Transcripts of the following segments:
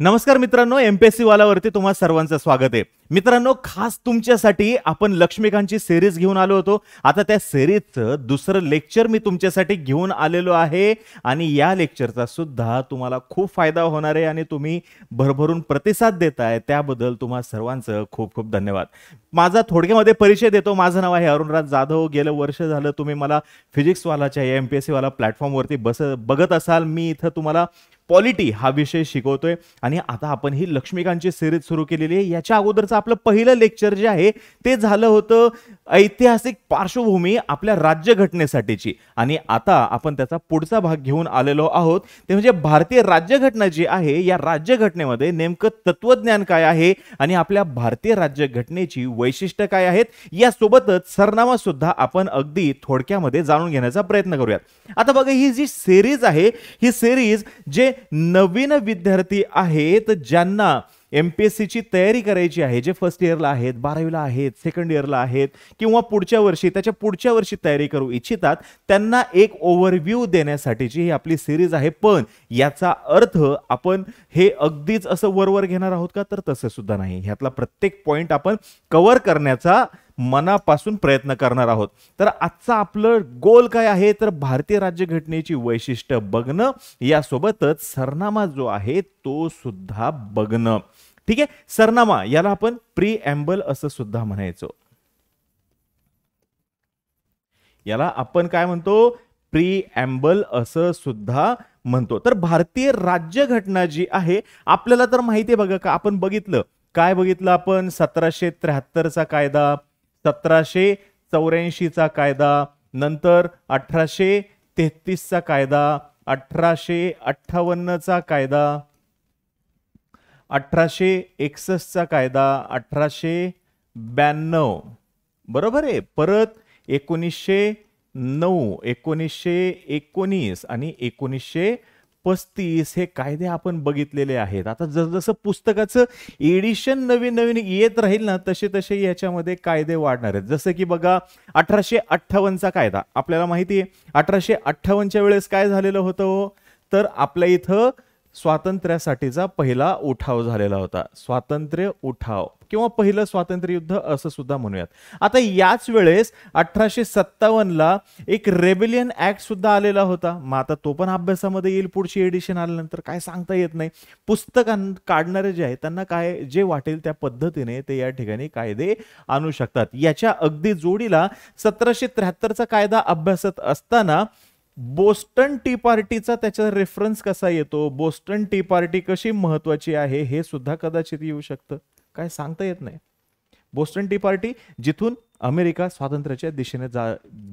नमस्कार मित्रांनो, एमपीएससी वालावरती तुम्हा सर्वांचं स्वागत आहे. मित्रांनो, खास तुमच्यासाठी आपण लक्ष्मीकांतची सिरीज घेऊन आलो होतो. आता त्या सिरीजचं दुसरं लेक्चर मी तुमच्यासाठी घेऊन आलेलो आहे आणि या लेक्चरचा सुद्धा तुम्हाला खूप फायदा होणार आहे आणि तुम्ही भरभरून प्रतिसाद देताय त्याबद्दल तुम्हा सर्वांचं खूप खूप धन्यवाद. माझा थोडक्यामध्ये परिचय देतो. माझं नाव आहे अरुणराज जाधव. गेलं वर्ष झालं तुम्ही मला फिजिक्स वालाच्या एमपीएससी वाला प्लॅटफॉर्मवरती बघत असाल. मी इथं तुम्हाला पॉलिटी हा विषय शिकवतोय आणि आता आपण ही लक्ष्मीकांतची सिरीज सुरू केलेली आहे. याच्या अगोदरचं आपलं पहिलं लेक्चर जे आहे ते झालं होतं ऐतिहासिक पार्श्वभूमी आपल्या राज्यघटनेसाठीची आणि आता आपण त्याचा पुढचा भाग घेऊन आलेलो आहोत. ते म्हणजे भारतीय राज्यघटना जी आहे या राज्यघटनेमध्ये नेमकं तत्वज्ञान काय आहे आणि आपल्या भारतीय राज्यघटनेची वैशिष्ट्य काय आहेत यासोबतच सरनामा सुद्धा आपण अगदी थोडक्यामध्ये जाणून घेण्याचा प्रयत्न करूयात. आता बघा, ही जी सिरीज आहे ही सिरीज जे नवीन विद्यार्थी आहेत ज्यांना एमपीएससीची तयारी करायची आहे, जे फर्स्ट इयरला आहेत, 12वीला आहेत, सेकंड इयरला आहेत किंवा पुढच्या वर्षी त्याच्या पुढच्या वर्षी तयारी करू इच्छितात, त्यांना एक ओव्हरव्ह्यू देण्यासाठीची ही आपली सिरीज आहे. पण याचा अर्थ आपण हे अगदीच असं वरवर घेणार आहोत का? तर तसं सुद्धा नाही. ह्यातला प्रत्येक पॉइंट आपण कव्हर करण्याचा मनापासून प्रयत्न करणार आहोत. तर आजचा आपलं गोल काय आहे? तर भारतीय राज्यघटनेची वैशिष्ट्य बघणं, यासोबतच सरनामा जो आहे तो सुद्धा बघणं. ठीक आहे. सरनामा याला आपण प्रीएम्बल असं सुद्धा म्हणायचो. याला आपण काय म्हणतो? प्रीएम्बल असं सुद्धा म्हणतो. तर भारतीय राज्यघटना जी आहे आपल्याला तर माहिती आहे बघा, का आपण बघितलं काय बघितलं आपण? 1773 चा कायदा, 1784 चा कायदा, नंतर 1833 चा कायदा, 1858 चा कायदा, 1861 चा कायदा, 1892 बरोबर आहे. परत 1909, 1919 आणि 1935 हे कायदे आपण बघितलेले आहेत. आता जसं पुस्तकाचं एडिशन नवीन नवीन येत राहील ना तसे तसे याच्यामध्ये कायदे वाढणार आहेत. जसं की बघा 1858 चा कायदा आपल्याला माहिती आहे. 1858च्या वेळेस काय झालेलं होतं? तर आपल्या इथं स्वातंत्र्यासाठीचा पहिला उठाव झालेला होता. स्वातंत्र्य उठाव किंवा पहिलं स्वातंत्र्य युद्ध असं सुद्धा म्हणूयात. आता याच वेळेस 1857 ला एक रेबेलियन ऍक्ट सुद्धा आलेला होता. मग आता तो पण अभ्यासामध्ये येईल पुढची एडिशन आल्यानंतर, काय सांगता येत नाही. पुस्तकां काढणारे जे आहेत त्यांना काय जे वाटेल त्या पद्धतीने ते या ठिकाणी कायदे आणू शकतात. याच्या अगदी जोडीला 1773 चा कायदा अभ्यासत असताना बोस्टन टी पार्टीचा त्याचा रेफरन्स कसा येतो, बोस्टन टी पार्टी कशी महत्वाची आहे हे सुद्धा कदाचित येऊ शकतं. काय सांगता येत नाही. बोस्टन टी पार्टी जिथून अमेरिका स्वातंत्र्याच्या दिशेने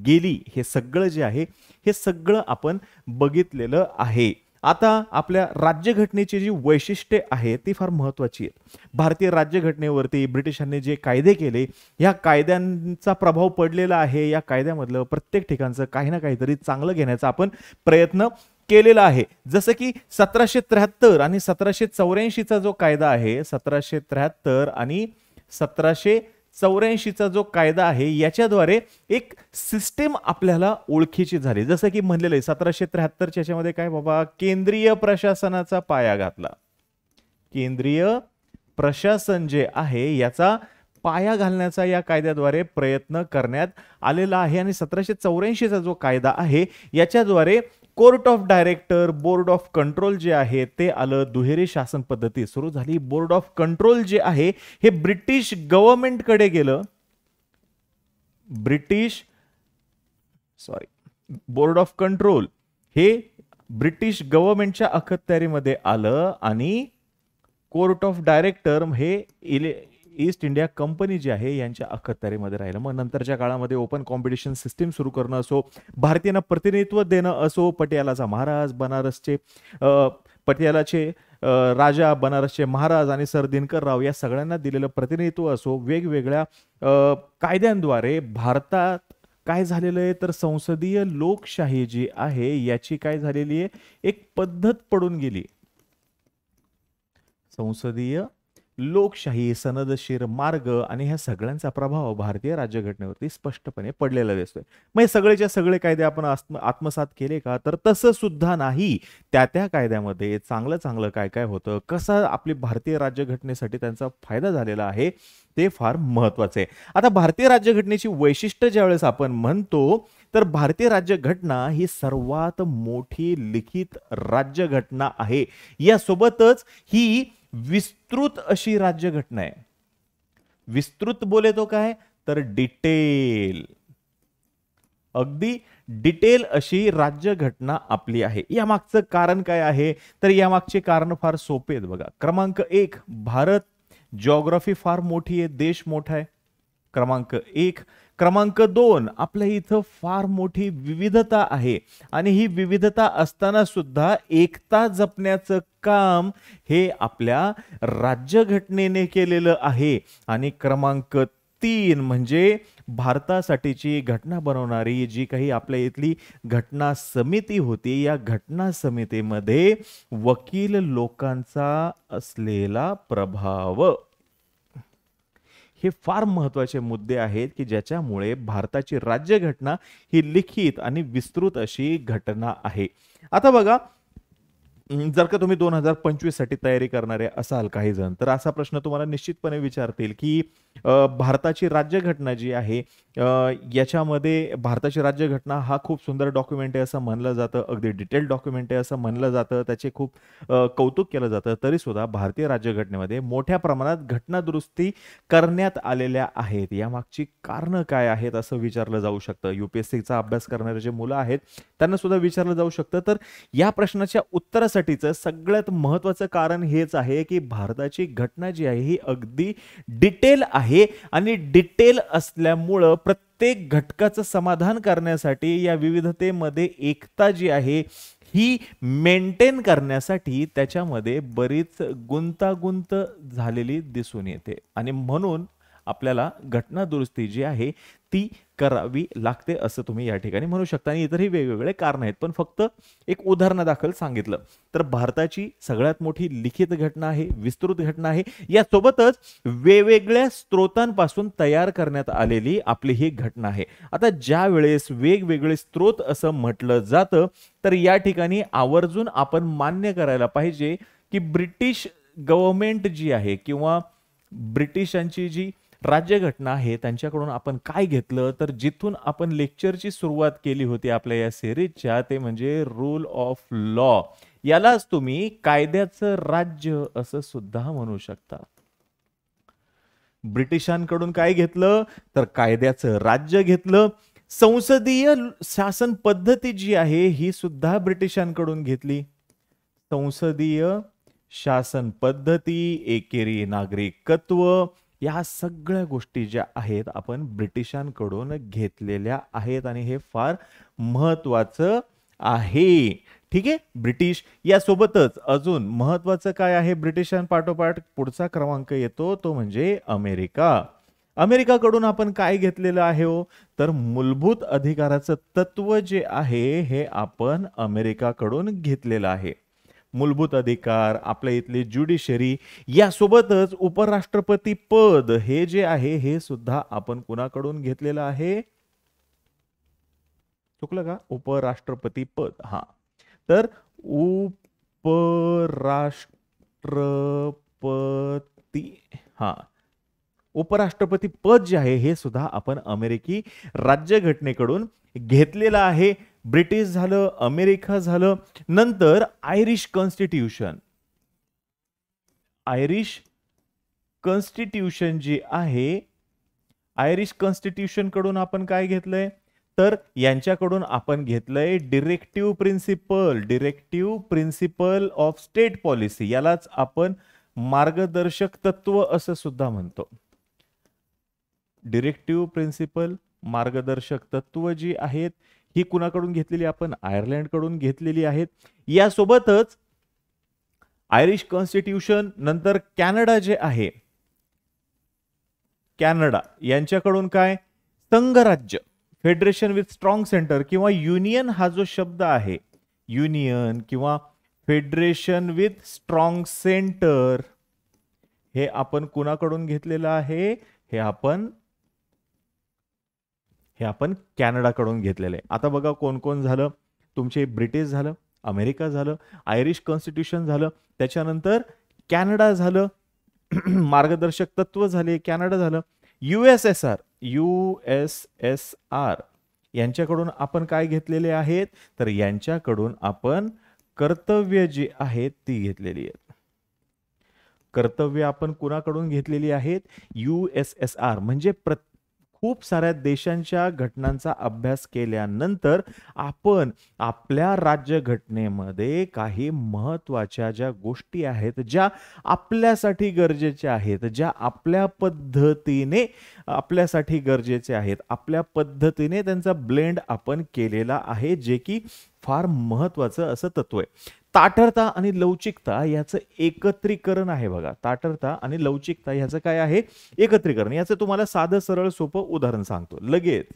गेली, हे सगळं जे आहे हे सगळं आपण बघितलेलं आहे. आता आपल्या राज्यघटनेची जी वैशिष्ट्ये आहेत ती फार महत्वाची आहेत. भारतीय राज्यघटनेवरती ब्रिटिशांनी जे कायदे केले या कायद्यांचा प्रभाव पडलेला आहे. या कायद्यामधलं प्रत्येक ठिकाणचं काही ना काहीतरी चांगलं घेण्याचा आपण प्रयत्न केलेला आहे. जसं की 1773 आणि 1784 चा जो कायदा आहे, 1773 आणि 1784 चा जो कायदा आहे याच्याद्वारे एक सिस्टीम आपल्याला ओळखीची झाली. जसं की म्हणलेलं आहे 1773 च्या याच्यामध्ये काय बाबा, केंद्रीय प्रशासनाचा पाया घातला. केंद्रीय प्रशासन जे आहे याचा पाया घालण्याचा या कायद्याद्वारे प्रयत्न करण्यात आलेला आहे. आणि 1784 चा जो कायदा आहे याच्याद्वारे court of directors, board of control जे आहे ते आलं. दुहेरी शासन पद्धती सुरू झाली. बोर्ड ऑफ कंट्रोल जे आहे हे ब्रिटिश गव्हर्नमेंट कडे गेलं. बोर्ड ऑफ कंट्रोल हे ब्रिटिश गव्हर्नमेंटच्या अखत्यारीमध्ये आलं आणि कोर्ट ऑफ डायरेक्टर हे ईस्ट इंडिया कंपनी जी आहे यांच्या अखत्यारीमध्ये राहिलं. मग नंतरच्या काळामध्ये ओपन कॉम्पिटिशन सिस्टीम सुरू करणं असो, भारतीयांना प्रतिनिधित्व देणं असो, पटियालाचा महाराज, बनारसचे पटियालाचे राजा, बनारसचे महाराज आणि सर दिनकरराव या सगळ्यांना दिलेलं प्रतिनिधित्व असो, वेगवेगळ्या कायद्यांद्वारे भारतात काय झालेलं आहे तर संसदीय लोकशाही जी आहे याची काय झालेली आहे, एक पद्धत पडून गेली. संसदीय लोकशाही, सनदशीर मार्ग आणि ह्या सगळ्यांचा प्रभाव भारतीय राज्यघटनेवरती स्पष्टपणे पडलेला दिसतोय. मग हे सगळेच्या सगळे कायदे आपण आत्मसात केले का? तर तसं सुद्धा नाही. त्या कायद्यामध्ये चांगलं चांगलं काय काय होतं, कसं आपली भारतीय राज्यघटनेसाठी त्यांचा फायदा झालेला आहे, ते फार महत्वाचं आहे. आता भारतीय राज्यघटनेची वैशिष्ट्य ज्यावेळेस आपण म्हणतो, तर भारतीय राज्यघटना ही सर्वात मोठी लिखित राज्यघटना आहे. यासोबतच ही विस्तृत अशी राज्यघटना आहे. विस्तृत बोले तो काय? तर डिटेल, अगदी डिटेल अशी राज्यघटना आपली आहे. यामागचं कारण काय आहे? तर यामागचे कारण फार सोपे आहेत बघा. क्रमांक 1, भारत जिओग्राफी फार मोठी आहे, देश मोठा आहे. क्रमांक 1. क्रमांक 2, आपल्या इथं फार मोठी विविधता आहे आणि ही विविधता असताना सुद्धा एकता जपण्याचं काम हे आपल्या राज्यघटनेने केलेलं आहे. आणि क्रमांक 3 म्हणजे भारतासाठीची घटना बनवणारी जी काही आपल्या इथली घटना समिती होती, या घटना समितीमध्ये वकील लोकांचा असलेला प्रभाव, हे फार महत्वाचे मुद्दे आहेत की ज्याच्यामुळे भारताची राज्यघटना ही लिखित आणि विस्तृत अशी घटना आहे. आता बघा, जर का तुम्ही 2025 साठी तयारी करणारे असाल काही जण, तर असा प्रश्न तुम्हाला निश्चितपणे विचारतील की भारताची राज्यघटना जी आहे, याच्यामध्ये भारताची राज्यघटना हा खूप सुंदर डॉक्युमेंट आहे असं म्हणलं जातं, अगदी डिटेल डॉक्युमेंट आहे असं म्हणलं जातं, त्याचे खूप कौतुक केलं जातं. तरी सुद्धा भारतीय राज्यघटनेमध्ये मोठ्या प्रमाणात घटना दुरुस्ती करण्यात आलेल्या आहेत. यामागची कारणं काय आहेत असं विचारलं जाऊ शकतं. UPSCचा अभ्यास करणारे जे मुलं आहेत त्यांना सुद्धा विचारलं जाऊ शकतं. तर या प्रश्नाच्या उत्तरासाठीचं सगळ्यात महत्वाचं कारण हेच आहे की भारताची घटना जी आहे ही अगदी डिटेल आहे आणि डिटेल असल्यामुळं प्रत्येक घटकाचं समाधान करण्यासाठी, या विविधतेमध्ये एकता जी आहे ही मेंटेन करण्यासाठी त्याच्यामध्ये बरीच गुंतागुंत झालेली दिसून येते. आणि म्हणून आपल्याला घटना दुरुस्ती जी आहे ती करावी लागते असं तुम्ही या ठिकाणी म्हणू शकता. आणि इतरही वेगवेगळे कारण आहेत, पण फक्त एक उदाहरणादाखल सांगितलं. तर भारताची सगळ्यात मोठी लिखित घटना आहे, विस्तृत घटना आहे. यासोबतच वेगवेगळ्या स्त्रोतांपासून तयार करण्यात आलेली आपली ही घटना आहे. आता ज्या वेळेस वेगवेगळे स्त्रोत असं म्हटलं जातं, तर या ठिकाणी आवर्जून आपण मान्य करायला पाहिजे की ब्रिटिश गव्हर्नमेंट जी आहे किंवा ब्रिटिशांची जी राज्यघटना आहे त्यांच्याकडून आपण काय घेतलं, तर जिथून आपण लेक्चरची सुरुवात केली होती आपल्या या सिरीजच्या, ते म्हणजे रूल ऑफ लॉ. यालाच तुम्ही कायद्याचं राज्य असं सुद्धा म्हणू शकता. ब्रिटिशांकडून काय घेतलं, तर कायद्याचं राज्य घेतलं. संसदीय शासन पद्धती जी आहे ही सुद्धा ब्रिटिशांकडून घेतली. संसदीय शासन पद्धती, एकेरी नागरिकत्व, या सगळ्या गोष्टी ज्या आहेत आपण ब्रिटिशांकडून घेतलेल्या आहेत आणि हे फार महत्वाचं आहे. ठीक आहे, ब्रिटिश. यासोबतच अजून महत्वाचं काय आहे ब्रिटिशांपाठोपाठ, पुढचा क्रमांक येतो तो म्हणजे अमेरिका. अमेरिकाकडून आपण काय घेतलेलं आहे हो, तर मूलभूत अधिकाराचं तत्व जे आहे हे आपण अमेरिकाकडून घेतलेलं आहे. मूलभूत अधिकार, आपल्या इथली ज्युडिशरी, यासोबतच उपराष्ट्रपती पद हे जे आहे हे सुद्धा आपण कुणाकडून घेतलेलं आहे, चुकलं का? उपराष्ट्रपती पद. हा, तर उपराष्ट्रपती, हा, उपराष्ट्रपती पद जे आहे हे सुद्धा आपण अमेरिकी राज्यघटनेकडून घेतलेलं आहे. ब्रिटिश झालं, अमेरिका झालं. नंतर आयरिश कॉन्स्टिट्यूशन. आयरिश कॉन्स्टिट्यूशन जी आहे, आयरिश कॉन्स्टिट्यूशन कडून आपण काय घेतलंय, तर यांच्याकडून आपण घेतलंय directive principle. Directive principle of state policy, यालाच आपण मार्गदर्शक तत्व असं सुद्धा म्हणतो. डिरेक्टिव्ह प्रिन्सिपल, मार्गदर्शक तत्व जी आहेत ही कुणाकडून घेतलेली, आपण आयर्लंड कडून घेतलेली आहेत. यासोबतच आयरिश कॉन्स्टिट्यूशन नंतर कॅनडा जे आहे, कॅनडा यांच्याकडून काय, संघराज्य, फेडरेशन विथ स्ट्रॉंग सेंटर किंवा युनियन हा जो शब्द आहे, युनियन किंवा फेडरेशन विथ स्ट्रॉंग सेंटर, हे आपण कुणाकडून घेतलेलं आहे? हे आपण कॅनडाकडून घेतलेलं आहे. आता बघा कोण कोण झालं. तुमचे ब्रिटिश झालं, अमेरिका झालं, आयरिश कॉन्स्टिट्यूशन झालं, त्याच्यानंतर कॅनडा झालं, मार्गदर्शक तत्व झाले, कॅनडा झालं, USSR यांच्याकडून आपण काय घेतलेले आहेत? तर यांच्याकडून आपण कर्तव्य जी आहेत ती घेतलेली आहेत. कर्तव्य आपण कुणाकडून घेतलेली आहेत? USSR म्हणजे खूप साऱ्या देशांच्या घटनांचा अभ्यास केल्यानंतर आपण आपल्या राज्यघटनेमध्ये काही महत्त्वाच्या ज्या गोष्टी आहेत, ज्या आपल्यासाठी गरजेच्या आहेत, ज्या आपल्या पद्धतीने आपल्यासाठी गरजेचे आहेत, आपल्या पद्धतीने त्यांचा ब्लेंड आपण केलेला आहे, जे की फार महत्त्वाचं असं तत्व आहे. ताठरता आणि लवचिकता याचं एकत्रीकरण आहे बघा. ताठरता आणि लवचिकता याचं काय आहे? एकत्रीकरण. याचं तुम्हाला साधं सरळ सोपं उदाहरण सांगतो लगेच.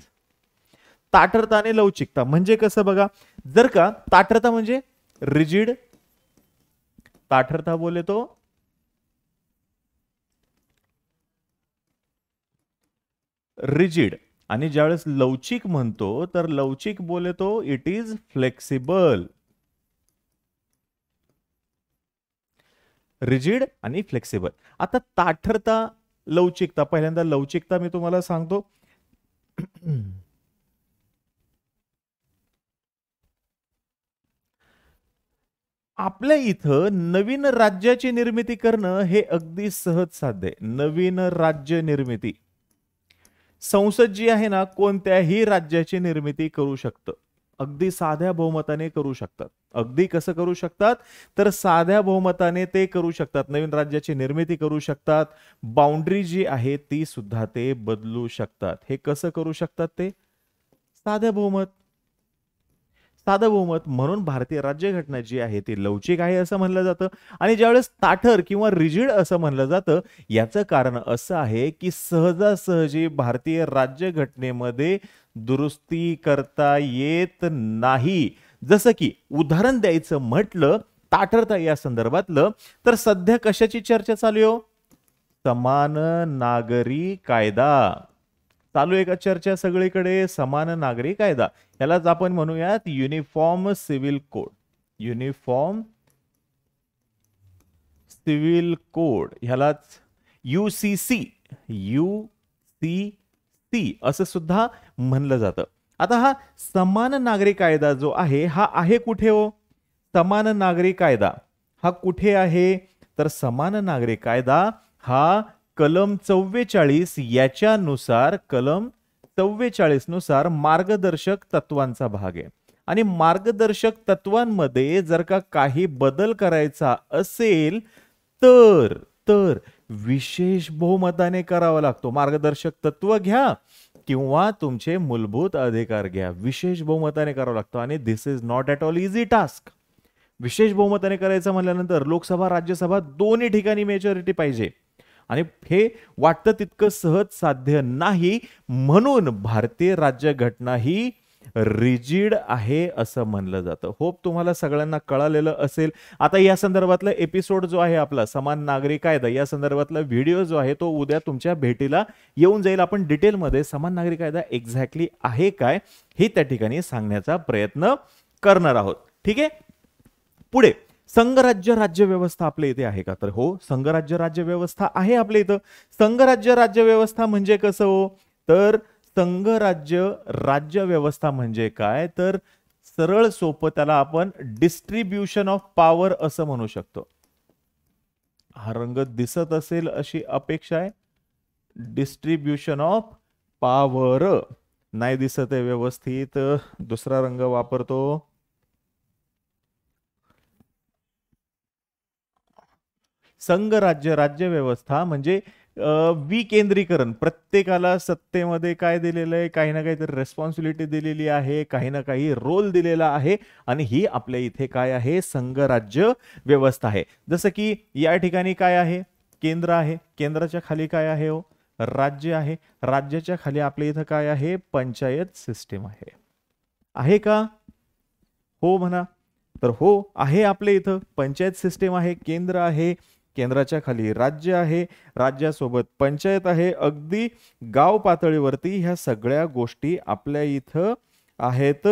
ताठरता आणि लवचिकता म्हणजे कसं बघा. जर का ताठरता म्हणजे रिजिड, ताठरता बोले तो रिजिड, आणि ज्यावेळेस लवचिक म्हणतो तर लवचिक बोले तो इट इज फ्लेक्सिबल. रिजिड आणि फ्लेक्सिबल. आता ताठरता, लवचिकता. पहिल्यांदा लवचिकता मी तुम्हाला सांगतो. आपल्या इथं नवीन राज्याची निर्मिती करणं हे अगदी सहज साध्य आहे. नवीन राज्य निर्मिती, संसद जी आहे ना, कोणत्याही राज्याची निर्मिती करू शकतं. अगदी साध्या बहुमताने करू शकतात. अगदी कसं करू शकतात? तर साध्या बहुमताने ते करू शकतात. नवीन राज्याची निर्मिती करू शकतात. बाउंड्री जी आहे ती सुद्धा ते बदलू शकतात. हे कसं करू शकतात? ते साध्या बहुमत. साधं बहुमत. म्हणून भारतीय राज्यघटना जी आहे ती लवचिक आहे असं म्हणलं जातं. आणि ज्यावेळेस ताठर किंवा रिजिड असं म्हणलं जातं, याचं कारण असं आहे की सहजासहजी भारतीय राज्यघटनेमध्ये दुरुस्ती करता येत नाही. जसं की उदाहरण द्यायचं म्हटलं ताठरता या संदर्भातलं, तर सध्या कशाची चर्चा चालू आहे? समान नागरी कायदा चालू आहे का चर्चा सगळीकडे? समान नागरी कायदा, यालाच आपण म्हणूयात uniform civil code. Uniform civil code, ह्यालाच UCC असं सुद्धा म्हणलं जातं. आता हा समान नागरी कायदा जो आहे हा आहे कुठे हो? समान नागरी कायदा हा कुठे आहे? तर समान नागरी कायदा हा कलम 44 याच्यानुसार, कलम 44 नुसार मार्गदर्शक तत्वांचा भाग आहे. आणि मार्गदर्शक तत्वांमध्ये जर का काही बदल करायचा असेल तर विशेष बहुमताने करावा लागतो. मार्गदर्शक तत्व घ्या किंवा तुमचे मूलभूत अधिकार घ्या, विशेष बहुमताने करावं लागतं. आणि this is not at all easy task. विशेष बहुमताने करायचं म्हणल्यानंतर लोकसभा राज्यसभा दोन्ही ठिकाणी मेजॉरिटी पाहिजे, आणि हे वाटतं तितकं सहज साध्य नाही. म्हणून भारतीय राज्यघटना ही रिजिड आहे असं म्हणलं जातं. होप तुम्हाला सगळ्यांना कळालेलं असेल. आता या संदर्भातला एपिसोड जो आहे आपला समान नागरी कायदा या संदर्भातला व्हिडिओ जो आहे तो उद्या तुमच्या भेटीला येऊन जाईल. आपण डिटेलमध्ये समान नागरी कायदा एक्झॅक्टली आहे काय हे त्या ठिकाणी सांगण्याचा प्रयत्न करणार आहोत. ठीक आहे. पुढे संघराज्य राज्य व्यवस्था आपल्या इथे आहे का? तर हो, संघराज्य राज्य व्यवस्था आहे आपल्या इथं. संघराज्य राज्य व्यवस्था म्हणजे कसं हो? तर संघराज्य राज्य व्यवस्था म्हणजे काय? तर सरळ सोपं त्याला आपण डिस्ट्रीब्युशन ऑफ पॉवर असं म्हणू शकतो. हा रंग दिसत असेल अशी अपेक्षा आहे. डिस्ट्रीब्युशन ऑफ पॉवर नाही दिसत आहे व्यवस्थित, दुसरा रंग वापरतो. संघ राज्य राज्य व्यवस्था म्हणजे विकेंद्रीकरण. प्रत्येकाला सत्तेमध्ये काय दिलेलं आहे? काही ना काहीतरी रिस्पॉन्सिबिलिटी दिलेली आहे, काही ना काही रोल दिलेला आहे, आणि ही आपल्या इथे काय आहे? संघ राज्य व्यवस्था आहे. जसं की या ठिकाणी काय आहे? केंद्र आहे. केंद्राच्या खाली काय आहे हो? राज्य आहे. राज्याच्या खाली आपल्या इथं काय आहे? पंचायत सिस्टीम आहे का? हो म्हणा. तर हो आहे, आपल्या इथं पंचायत सिस्टीम आहे, केंद्र आहे, केंद्राच्या खाली राज्य आहे, राज्यासोबत पंचायत आहे, अगदी गाव पातळीवरती ह्या सगळ्या गोष्टी आपल्या इथं आहेत.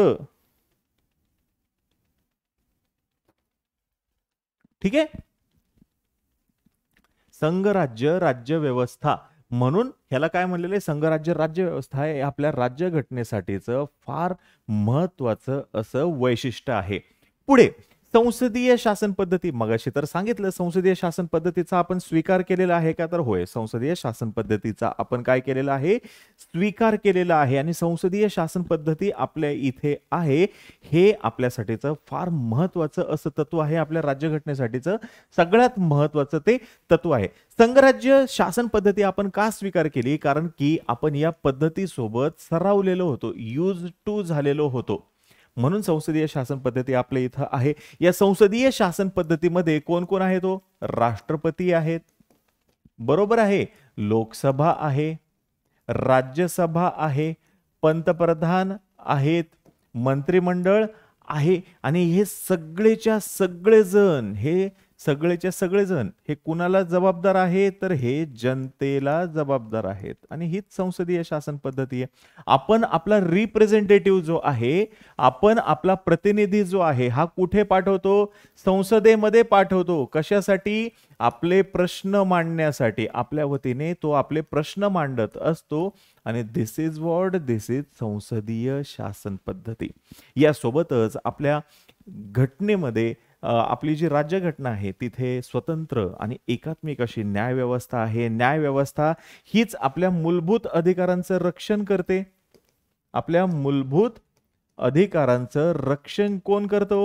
ठीक आहे. संघराज्य राज्य व्यवस्था म्हणून ह्याला काय म्हणलेलं आहे, संघराज्य राज्य व्यवस्था हे आपल्या राज्यघटनेसाठीचं फार महत्वाचं असं वैशिष्ट्य आहे. पुढे संसदीय शासन पद्धती, मगाशी तर सांगितलं संसदीय शासन पद्धतीचा आपण स्वीकार केलेला आहे का, तर होय, संसदीय शासन पद्धतीचा आपण काय केलेला आहे, स्वीकार केलेला आहे. आणि संसदीय शासन पद्धती आपल्या इथे आहे हे आपल्यासाठीचं फार महत्वाचं असं तत्व आहे, आपल्या राज्यघटनेसाठीचं सगळ्यात महत्वाचं ते तत्व आहे. संघराज्य शासन पद्धती आपण का स्वीकार केली, कारण की आपण या पद्धतीसोबत सरावलेलो होतो, यूज टू झालेलो होतो, म्हणून संसदीय शासन पद्धती आपल्या इथं आहे. या संसदीय शासन पद्धतीमध्ये कोण कोण आहे, तो राष्ट्रपती आहेत, बरोबर आहे, लोकसभा आहे, राज्यसभा आहे, पंतप्रधान आहेत, मंत्रिमंडळ आहे. आणि हे सगळेच्या सगळेजण हे कुणाला जबाबदार आहे, तर हे जनतेला जबाबदार आहेत. आणि हीच संसदीय शासन पद्धती आहे. आपण आपला रिप्रेझेंटेटिव्ह जो आहे, आपण आपला प्रतिनिधी जो आहे, हा कुठे पाठवतो, संसदेमध्ये पाठवतो. कशासाठी, आपले प्रश्न मांडण्यासाठी. आपल्या वतीने तो आपले प्रश्न मांडत असतो. आणि दिस इज संसदीय शासन पद्धती. यासोबतच आपल्या घटनेमध्ये आपली जी राज्यघटना आहे तिथे स्वतंत्र आणि एकात्मिक अशी न्यायव्यवस्था आहे. न्यायव्यवस्था हीच आपल्या मूलभूत अधिकारांचं रक्षण करते. आपल्या मूलभूत अधिकारांचं रक्षण कोण करतो,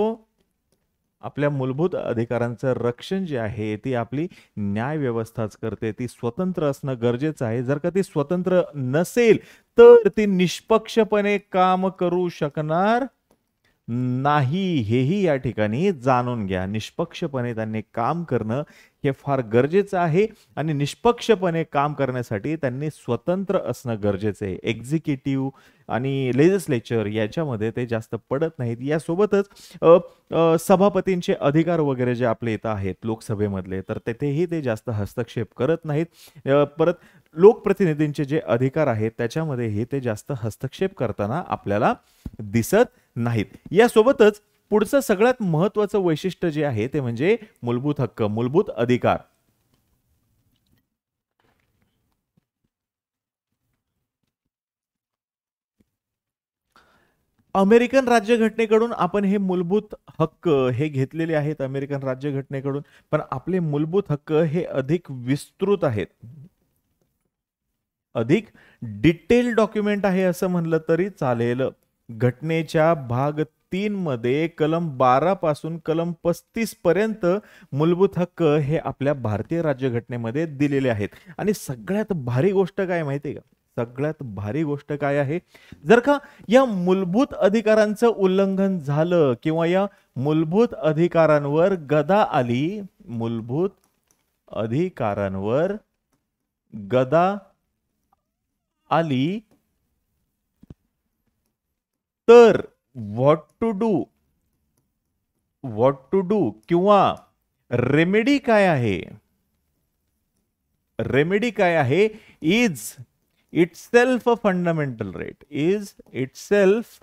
आपल्या मूलभूत अधिकारांचं रक्षण जे आहे ती आपली न्यायव्यवस्थाच करते. ती स्वतंत्र असणं गरजेचं आहे. जर का ती स्वतंत्र नसेल तर ती निष्पक्षपणे काम करू शकणार नाही, हेही या ठिकाणी जाणून घ्या. निष्पक्षपणे त्यांनी काम करणं हे फार गरजेचं आहे. आणि निष्पक्षपणे काम करण्यासाठी त्यांनी स्वतंत्र असणं गरजेचं आहे. एक्झिक्युटिव्ह आणि लेजिस्लेचर याच्यामध्ये ते जास्त पडत नाहीत. यासोबतच सभापतींचे अधिकार वगैरे जे आपले इथं आहेत लोकसभेमधले, तर तेथेही ते जास्त हस्तक्षेप करत नाहीत. परत लोकप्रतिनिधींचे जे अधिकार आहेत त्याच्यामध्येही ते जास्त हस्तक्षेप करताना आपल्याला दिसत नाहीत. यासोबतच पुढचं सगळ्यात महत्वाचं वैशिष्ट्य जे आहे ते म्हणजे मूलभूत हक्क, मूलभूत अधिकार. अमेरिकन राज्यघटनेकडून आपण हे मूलभूत हक्क हे घेतलेले आहेत अमेरिकन राज्यघटनेकडून, पण आपले मूलभूत हक्क हे अधिक विस्तृत आहेत, अधिक डिटेल डॉक्युमेंट आहे असं म्हणलं तरी चालेल. घटनेच्या भाग 3 मध्ये कलम 12 पासून कलम 35 पर्यंत मूलभूत हक्क हे आपल्या भारतीय राज्यघटनेमध्ये दिलेले आहेत. आणि सगळ्यात भारी गोष्ट काय माहितीये का, सगळ्यात भारी गोष्ट काय आहे, जर का या मूलभूत अधिकारांचं उल्लंघन झालं किंवा या मूलभूत अधिकारांवर गदा आली, मूलभूत अधिकारांवर गदा आली, तर व्हॉट टू डू किंवा रेमेडी काय आहे, रेमेडी काय आहे, is itself a fundamental right, is itself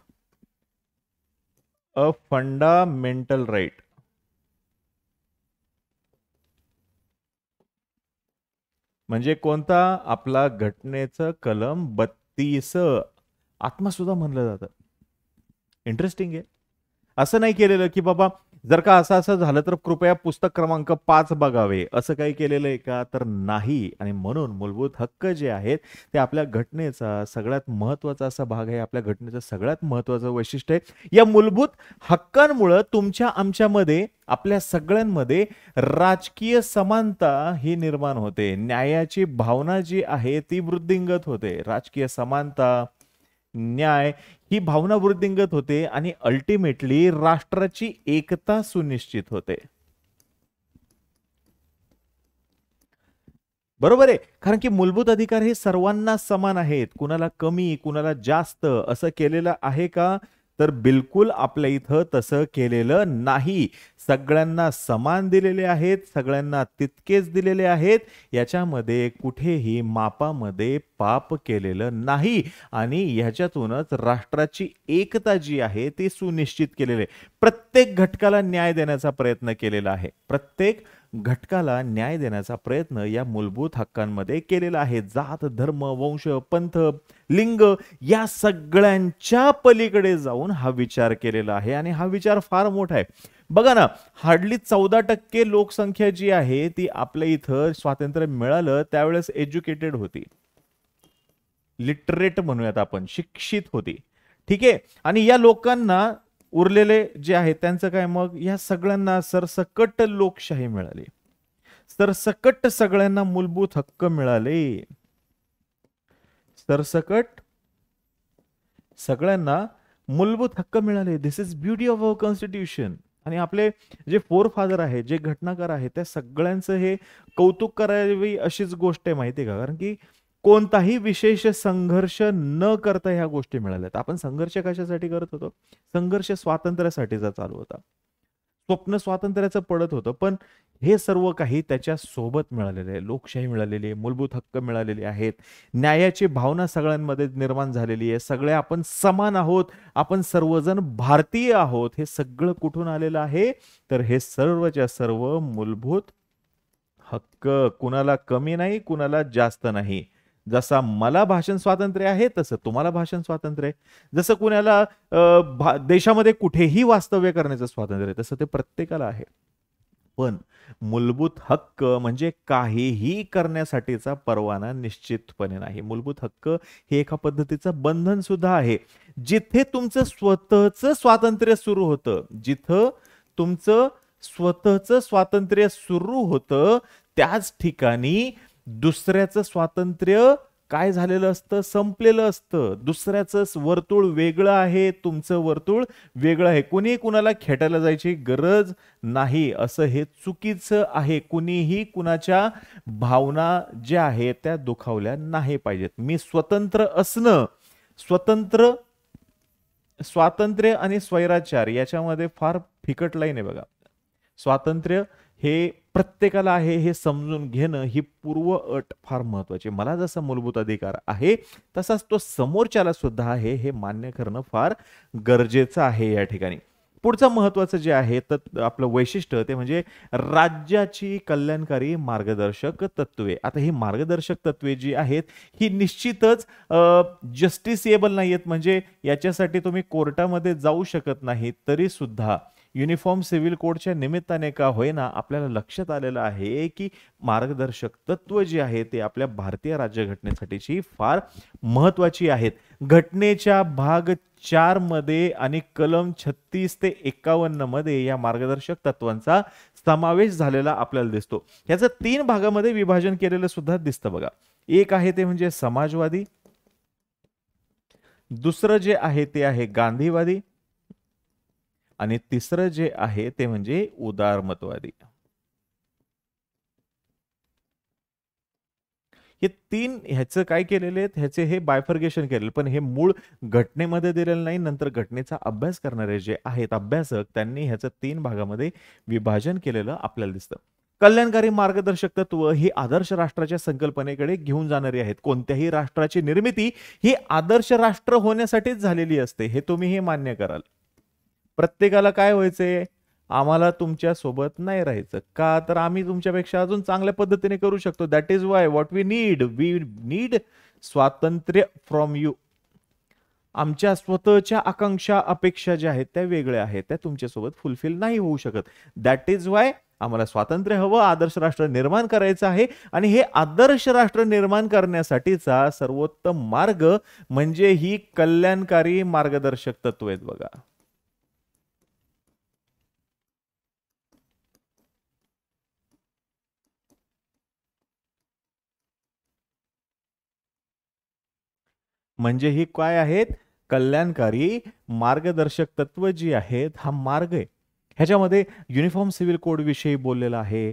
a fundamental right. म्हणजे कोणता, आपला घटनेचं कलम 32 आत्मा सुद्धा म्हणलं जातं. इंटरेस्टिंग आहे. असं नाही केलेलं की बाबा जर का असं झालं तर कृपया पुस्तक क्रमांक 5 बघावे, असं काही केलेलं आहे का, तर नाही. आणि म्हणून मूलभूत हक्क जे आहेत ते आपल्या घटनेचा सगळ्यात महत्वाचा असा भाग आहे, आपल्या घटनेचं सगळ्यात महत्वाचं वैशिष्ट्य आहे. या मूलभूत हक्कांमुळे तुमच्या आमच्यामध्ये, आपल्या सगळ्यांमध्ये राजकीय समानता ही निर्माण होते, न्यायाची भावना जी आहे ती वृद्धिंगत होते. राजकीय समानता, न्याय ही भावना वृद्धिंगत होते आणि अल्टिमेटली राष्ट्राची एकता सुनिश्चित होते. बरोबर आहे, कारण की मूलभूत अधिकार हे सर्वांना समान आहेत, कुणाला कमी कुणाला जास्त असं केलेलं आहे का, तर बिलकुल आपल्या इथं तसं केलेलं नाही. सगळ्यांना समान दिलेले आहेत, सगळ्यांना तितकेच दिलेले आहेत. याच्यामध्ये कुठेही मापामध्ये पाप केलेलं नाही आणि ह्याच्यातूनच राष्ट्राची एकता जी आहे ती सुनिश्चित केलेली आहे. प्रत्येक घटकाला न्याय देण्याचा प्रयत्न केलेला आहे. प्रत्येक घटकाला न्याय देण्याचा प्रयत्न या मूलभूत हक्कांमध्ये केलेला आहे. जात, धर्म, वंश, पंथ, लिंग या सगळ्यांच्या पलीकडे जाऊन हा विचार केलेला आहे आणि हा विचार फार मोठा आहे. बघा ना, हार्डली 14% लोकसंख्या जी आहे ती आपल्या इथं स्वातंत्र्य मिळालं त्यावेळेस एज्युकेटेड होती, लिटरेट म्हणूयात आपण, शिक्षित होती. ठीक आहे. आणि या लोकांना उरलेले जे आहेत त्यांचं काय, मग या सगळ्यांना सरसकट लोकशाही मिळाली, सरसकट सगळ्यांना मूलभूत हक्क मिळाले, सरसकट सगळ्यांना मूलभूत हक्क मिळाले. This is beauty of our constitution. आणि आपले जे फोर फादर आहेत, जे घटनाकार आहेत, त्या सगळ्यांचं हे कौतुक करावी अशीच गोष्ट आहे, माहिती आहे का? कारण की कोणताही विशेष संघर्ष न करता ह्या गोष्टी मिळाल्यात. आपण संघर्ष कशासाठी करत होतो? संघर्ष स्वातंत्र्यासाठीचा चालू होता, स्वप्न स्वातंत्र्याचं पडत होतं, पण हे सर्व काही त्याच्या सोबत मिळालेले आहे. लोकशाही मिळालेली आहे, मूलभूत हक्क मिळालेले आहेत, न्यायाची भावना सगळ्यांमध्ये निर्माण झालेली आहे, सगळे आपण समान आहोत, आपण सर्वजण भारतीय आहोत. हे सगळं कुठून आलेलं आहे? तर हे सर्वच्या सर्व मूलभूत हक्क. कुणाला कमी नाही, कुणाला जास्त नाही. जसा मला भाषण स्वातंत्र्य आहे तसं तुम्हाला भाषण स्वातंत्र्य आहे. जसं कुणाला देशामध्ये कुठेही वास्तव्य करण्याचं स्वातंत्र्य आहे तसं ते प्रत्येकाला आहे. पण मूलभूत हक्क म्हणजे काहीही करण्यासाठीचा परवाना निश्चितपणे नाही. मूलभूत हक्क हे एका पद्धतीचं बंधन सुद्धा आहे. जिथे तुमचं स्वतःचं स्वातंत्र्य सुरू होतं, जिथं तुमचं स्वतःचं स्वातंत्र्य सुरू होतं त्याच ठिकाणी दुसऱ्याचं स्वातंत्र्य काय झालेलं असतं? संपलेलं असतं. दुसऱ्याचं वर्तुळ वेगळं आहे, तुमचं वर्तुळ वेगळं आहे. कुणी कुणाला खेटायला जायची गरज नाही, असं हे चुकीचं आहे. कुणीही कुणाच्या भावना ज्या आहेत त्या दुखावल्या नाही पाहिजेत. मी स्वतंत्र असणं, स्वातंत्र्य आणि स्वैराचार याच्यामध्ये फार फिकट लाईन आहे बघा. स्वातंत्र्य हे प्रत्येकाला आहे हे समजून घेणं ही पूर्व अट फार महत्वाची. मला जसा मूलभूत अधिकार आहे तसाच तो समोरच्याला सुद्धा आहे हे मान्य करणं फार गरजेचं आहे या ठिकाणी. पुढचं महत्वाचं जे आहे तर आपलं वैशिष्ट्य ते म्हणजे राज्याची कल्याणकारी मार्गदर्शक तत्वे. आता ही मार्गदर्शक तत्वे जी आहेत ही निश्चितच जस्टिसिएबल नाही आहेत, म्हणजे याच्यासाठी तुम्ही कोर्टामध्ये जाऊ शकत नाही. तरी सुद्धा युनिफॉर्म सिव्हिल कोडच्या निमित्ताने का होईना आपल्याला लक्षात आलेलं आहे की मार्गदर्शक तत्व जी आहे ते आपल्या भारतीय राज्यघटनेसाठीची फार महत्वाची आहेत. घटनेच्या भाग 4 मध्ये आणि कलम 36 ते 51 मध्ये या मार्गदर्शक तत्वांचा समावेश झालेला आपल्याला दिसतो. याचं 3 भागामध्ये विभाजन केलेलं सुद्धा दिसतं बघा. एक आहे ते म्हणजे समाजवादी, दुसरं जे आहे ते आहे गांधीवादी आणि तिसरं जे आहे ते म्हणजे उदारमतवादी. हे 3 ह्याचं काय केलेले आहेत, ह्याचे हे बायफर्गेशन केलेलं, पण हे मूळ घटनेमध्ये दिलेलं नाही. नंतर घटनेचा अभ्यास करणारे जे आहेत अभ्यासक त्यांनी ह्याचं 3 भागामध्ये विभाजन केलेलं आपल्याला दिसतं. कल्याणकारी मार्गदर्शक तत्व ही आदर्श राष्ट्राच्या संकल्पनेकडे घेऊन जाणारी आहेत. कोणत्याही राष्ट्राची निर्मिती ही आदर्श राष्ट्र होण्यासाठीच झालेली असते, हे तुम्ही हे मान्य कराल. प्रत्येकाला काय व्हायचंय, आम्हाला तुमच्या सोबत नाही राहायचं का, तर आम्ही तुमच्यापेक्षा अजून चांगल्या पद्धतीने करू शकतो. That is why what we need स्वातंत्र्य फ्रॉम यू. आमच्या स्वतःच्या आकांक्षा अपेक्षा ज्या आहेत त्या वेगळ्या आहेत, त्या तुमच्यासोबत फुलफिल नाही होऊ शकत. दॅट इज वाय आम्हाला स्वातंत्र्य हवं, आदर्श राष्ट्र निर्माण करायचं आहे. आणि हे आदर्श राष्ट्र निर्माण करण्यासाठीचा सर्वोत्तम मार्ग म्हणजे ही कल्याणकारी मार्गदर्शक तत्व आहेत बघा. म्हणजे ही काय आहेत, कल्याणकारी मार्गदर्शक तत्व जी आहेत हा मार्ग आहे. ह्याच्यामध्ये युनिफॉर्म सिव्हिल कोड विषयी बोललेला आहे,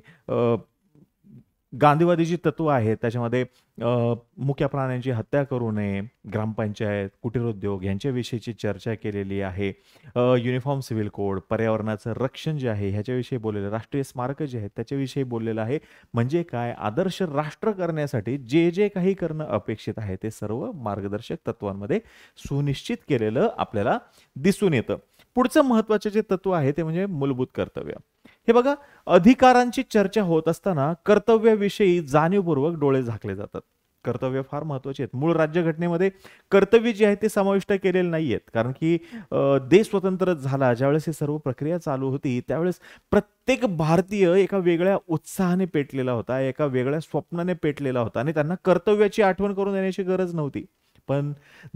गांधीवादी जी तत्व आहेत त्याच्यामध्ये मुक्या प्राण्यांची हत्या करू नये, ग्रामपंचायत, कुटीरोद्योग यांच्याविषयीची चर्चा केलेली आहे. युनिफॉर्म सिव्हिल कोड, पर्यावरणाचं रक्षण जे आहे ह्याच्याविषयी बोललेलं, राष्ट्रीय स्मारकं जे आहेत त्याच्याविषयी बोललेलं आहे. म्हणजे काय, आदर्श राष्ट्र करण्यासाठी जे जे काही करणं अपेक्षित आहे ते सर्व मार्गदर्शक तत्वांमध्ये सुनिश्चित केलेलं आपल्याला दिसून येतं. पुढचं महत्त्वाचं जे तत्व आहे ते म्हणजे मूलभूत कर्तव्य. हे बघा, अधिकारांची चर्चा होत असताना कर्तव्याविषयी जाणीवपूर्वक डोळे झाकले जातात. कर्तव्य फार महत्वाचे आहेत. मूळ राज्यघटनेमध्ये कर्तव्य जे आहेत ते समाविष्ट केलेले नाहीयेत, कारण की देश स्वतंत्र झाला ज्यावेळेस ही सर्व प्रक्रिया चालू होती त्यावेळेस प्रत्येक भारतीय एका वेगळ्या उत्साहाने पेटलेला होता, एका वेगळ्या स्वप्नाने पेटलेला होता आणि त्यांना कर्तव्याची आठवण करून देण्याची गरज नव्हती. पण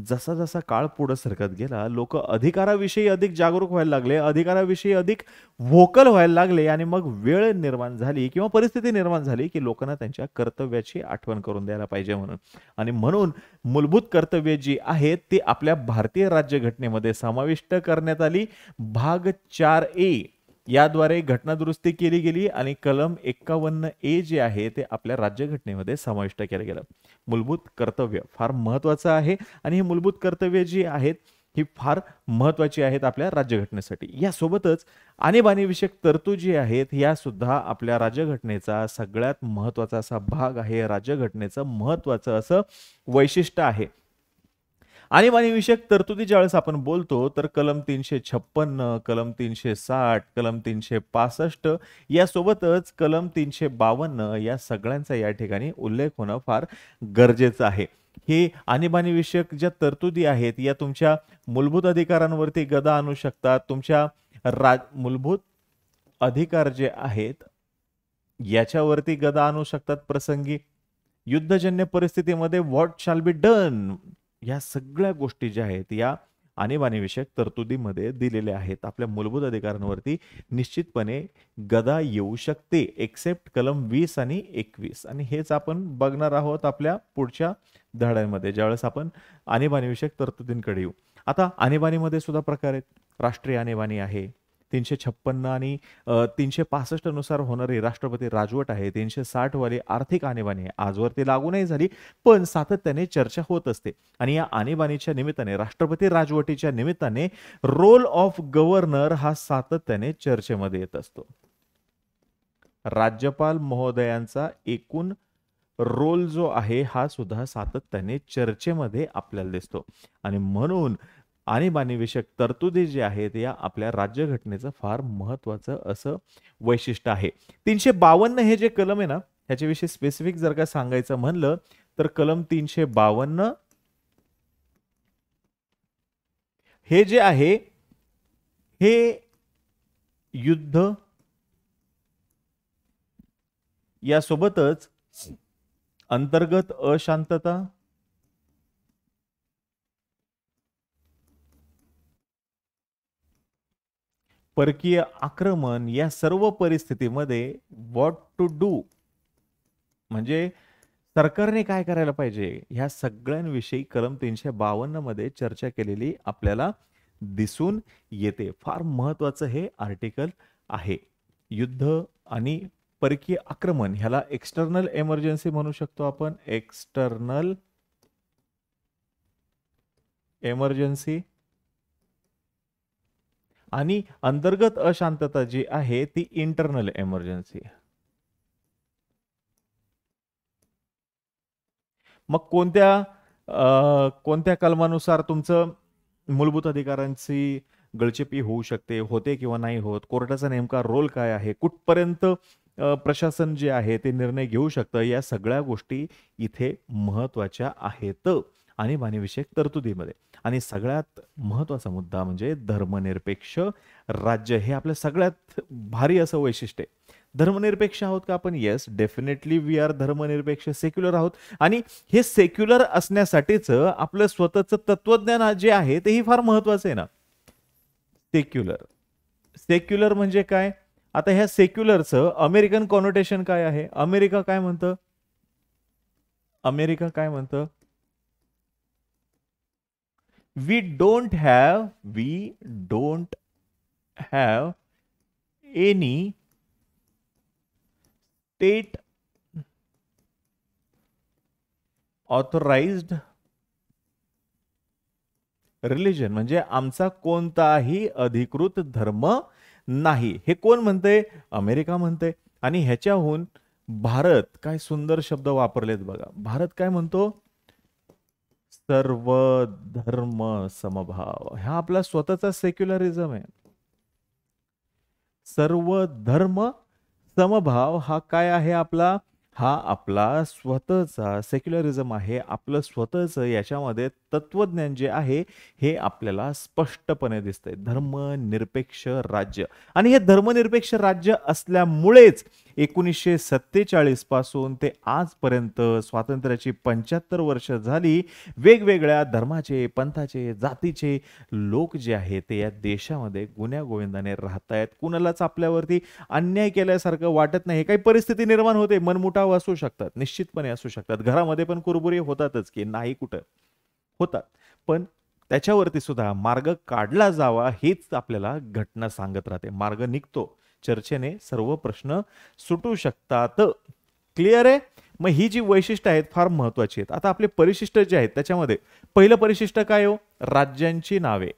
जसा जसा काळ पुढे सरकत गेला, लोक अधिकाराविषयी अधिक जागरूक व्हायला लागले, अधिकाराविषयी अधिक व्होकल व्हायला लागले आणि मग वेळ निर्माण झाली किंवा परिस्थिती निर्माण झाली की लोकांना त्यांच्या कर्तव्याची आठवण करून द्यायला पाहिजे म्हणून. आणि म्हणून मूलभूत कर्तव्ये जी आहेत ती आपल्या भारतीय राज्यघटनेमध्ये समाविष्ट करण्यात आली. भाग 4A याद्वारे घटनादुरुस्ती केली गेली आणि कलम 51A जे आहे ते आपल्या राज्यघटनेमध्ये समाविष्ट केलं गेलं. मूलभूत कर्तव्य फार महत्वाचं आहे आणि ही मूलभूत कर्तव्ये जी आहेत ही फार महत्वाची आहेत आपल्या राज्यघटनेसाठी. यासोबतच आणीबाणी विषयक तरतूद जी आहेत या सुद्धा आपल्या राज्यघटनेचा सगळ्यात महत्वाचा असा भाग आहे, राज्यघटनेचं महत्वाचं असं वैशिष्ट्य आहे. आणीबाणी विषयक तरतुदी ज्यावेळेस आपण बोलतो तर कलम 356, कलम 360, कलम 365 यासोबतच कलम 352 या सगळ्यांचा या ठिकाणी उल्लेख होणं फार गरजेचं आहे. हे आणीबाणी विषयक ज्या तरतुदी आहेत या तुमच्या मूलभूत अधिकारांवरती गदा आणू शकतात. तुमच्या मूलभूत अधिकार जे आहेत याच्यावरती गदा आणू शकतात प्रसंगी. युद्धजन्य परिस्थितीमध्ये व्हॉट शॅल बी डन या सगळ्या गोष्टी ज्या आहेत या आणीबाणी विषयक तरतुदीमध्ये दिलेल्या आहेत. आपल्या मूलभूत अधिकारांवरती निश्चितपणे गदा येऊ शकते एक्सेप्ट कलम 20 आणि 21. आणि हेच आपण बघणार आहोत आपल्या पुढच्या धड्यांमध्ये ज्यावेळेस आपण आणीबाणी विषयक तरतुदींकडे येऊ. आता आणीबाणीमध्ये सुद्धा प्रकार आहेत. राष्ट्रीय आणीबाणी आहे, 356 आणि 365 नुसार होणारी राष्ट्रपती राजवट आहे, 360 वाली आर्थिक आणीबाणी आहे. आजवरती लागू नाही झाली पण सातत्याने चर्चा होत असते. आणि या आणीबाणीच्या निमित्ताने, राष्ट्रपती राजवटीच्या निमित्ताने रोल ऑफ गव्हर्नर हा सातत्याने चर्चेमध्ये येत असतो. राज्यपाल महोदयांचा एकूण रोल जो आहे हा सुद्धा सातत्याने चर्चेमध्ये आपल्याला दिसतो. आणि म्हणून आणीबाणी विषयक तरतुदी जे आहेत या आपल्या राज्यघटनेचं फार महत्वाचं असं वैशिष्ट्य आहे. 352 हे जे कलम आहे ना ह्याच्याविषयी स्पेसिफिक जर का सांगायचं म्हणलं तर कलम 352 हे जे आहे हे युद्ध यासोबतच अंतर्गत अशांतता, परकीय आक्रमण या सर्व परिस्थितीमध्ये व्हॉट टू डू म्हणजे सरकारने काय करायला पाहिजे ह्या सगळ्यांविषयी कलम 352 मध्ये चर्चा केलेली आपल्याला दिसून येते. फार महत्वाचं हे आर्टिकल आहे. युद्ध आणि परकीय आक्रमण ह्याला एक्सटर्नल एमर्जन्सी म्हणू शकतो आपण. एक्सटर्नल एमर्जन्सी आणि अंतर्गत अशांतता जी आहे ती इंटरनल एमर्जन्सी. मग कोणत्या कलमानुसार तुमचं मूलभूत अधिकारांची गळचेपी होऊ शकते, होते किंवा नाही होत, कोर्टाचा नेमका रोल काय आहे, कुठपर्यंत प्रशासन जे आहे ते निर्णय घेऊ शकतं, या सगळ्या गोष्टी इथे महत्वाच्या आहेत आणीबाणी विषयक तरतुदीमध्ये. आणि सगळ्यात महत्वाचा मुद्दा म्हणजे धर्मनिरपेक्ष राज्य. हे आपल्या सगळ्यात भारी असं वैशिष्ट्य आहे. धर्मनिरपेक्ष आहोत का आपण? येस, डेफिनेटली वी आर धर्मनिरपेक्ष, सेक्युलर आहोत. आणि हे सेक्युलर असण्यासाठीच आपलं स्वतःचं तत्वज्ञान जे आहे तेही फार महत्वाचं आहे ना. सेक्युलर म्हणजे काय? आता ह्या सेक्युलरचं अमेरिकन कॉनोटेशन काय आहे? अमेरिका काय म्हणतं? we don't have any state authorised religion म्हणजे आमचा कोणताही अधिकृत धर्म नाही. हे कोण म्हणते? अमेरिका म्हणते. आणि ह्याच्याहून भारत काय सुंदर शब्द वापरलेत बघा. भारत काय म्हणतो? सर्व धर्म समभाव. हा आपला स्वतःचा सेक्युलरिझम आहे. सर्व धर्म समभाव हा काय आहे आपला? हा आपला स्वतःचा सेक्युलरिझम आहे. आपलं स्वतःचं याच्यामध्ये तत्वज्ञान जे आहे हे आपल्याला स्पष्टपणे दिसतंय. धर्मनिरपेक्ष राज्य. आणि हे धर्मनिरपेक्ष राज्य असल्यामुळेच 1947 पासून ते आजपर्यंत स्वातंत्र्याची 75 वर्ष झाली. वेगवेगळ्या धर्माचे, पंथाचे, जातीचे लोक जे आहेत ते या देशामध्ये गुण्यागोविंदाने राहत आहेत. कुणालाच आपल्यावरती अन्याय केल्यासारखं वाटत नाही. काही परिस्थिती निर्माण होते, मनमुटाव असू शकतात, निश्चितपणे असू शकतात. घरामध्ये पण कुरबुरी होतातच की नाही, कुठं होतात. पण त्याच्यावरती सुद्धा मार्ग काढला जावा हेच आपल्याला घटना सांगत राहते. मार्ग निघतो. चर्चेने सर्व प्रश्न सुटू शकतात. क्लिअर आहे? मग ही जी वैशिष्ट्य आहेत फार महत्वाची आहेत. आता आपले परिशिष्ट जे आहेत त्याच्यामध्ये पहिलं परिशिष्ट काय हो? राज्यांची नावे.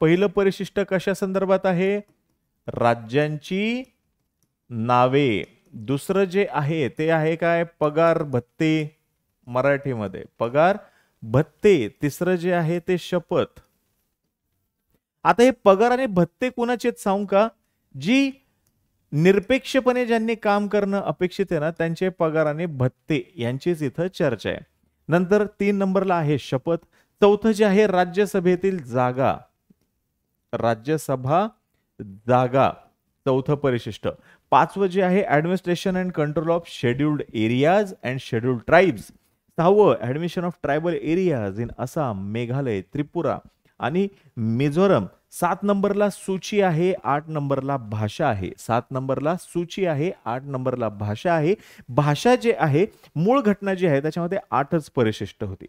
पहिलं परिशिष्ट कशा संदर्भात आहे? राज्यांची नावे. दुसरं जे आहे ते आहे काय? पगार भत्ते, मराठीमध्ये पगार भत्ते. तिसरं जे आहे ते शपथ. आता हे पगार आणि भत्ते कुणाचे सांगू का? जी निरपेक्षपणे ज्यांनी काम करणं अपेक्षित आहे ना त्यांचे पगार आणि भत्ते यांचीच इथं चर्चा आहे. नंतर 3 नंबरला आहे शपथ. चौथं जे आहे राज्यसभेतील जागा. राज्यसभा जागा चौथं परिशिष्ट. 5वं जे आहे administration and control of scheduled areas and scheduled tribes. 6वं administration of tribal areas in Assam, Meghalaya, Tripura आणि मिझोरम. 7 नंबरला सूची आहे. 8 नंबरला भाषा आहे. 7 नंबरला सूची आहे. 8 नंबरला भाषा आहे. भाषा जे आहे मूळ घटना जी आहे त्याच्यामध्ये 8च परिशिष्ट होती.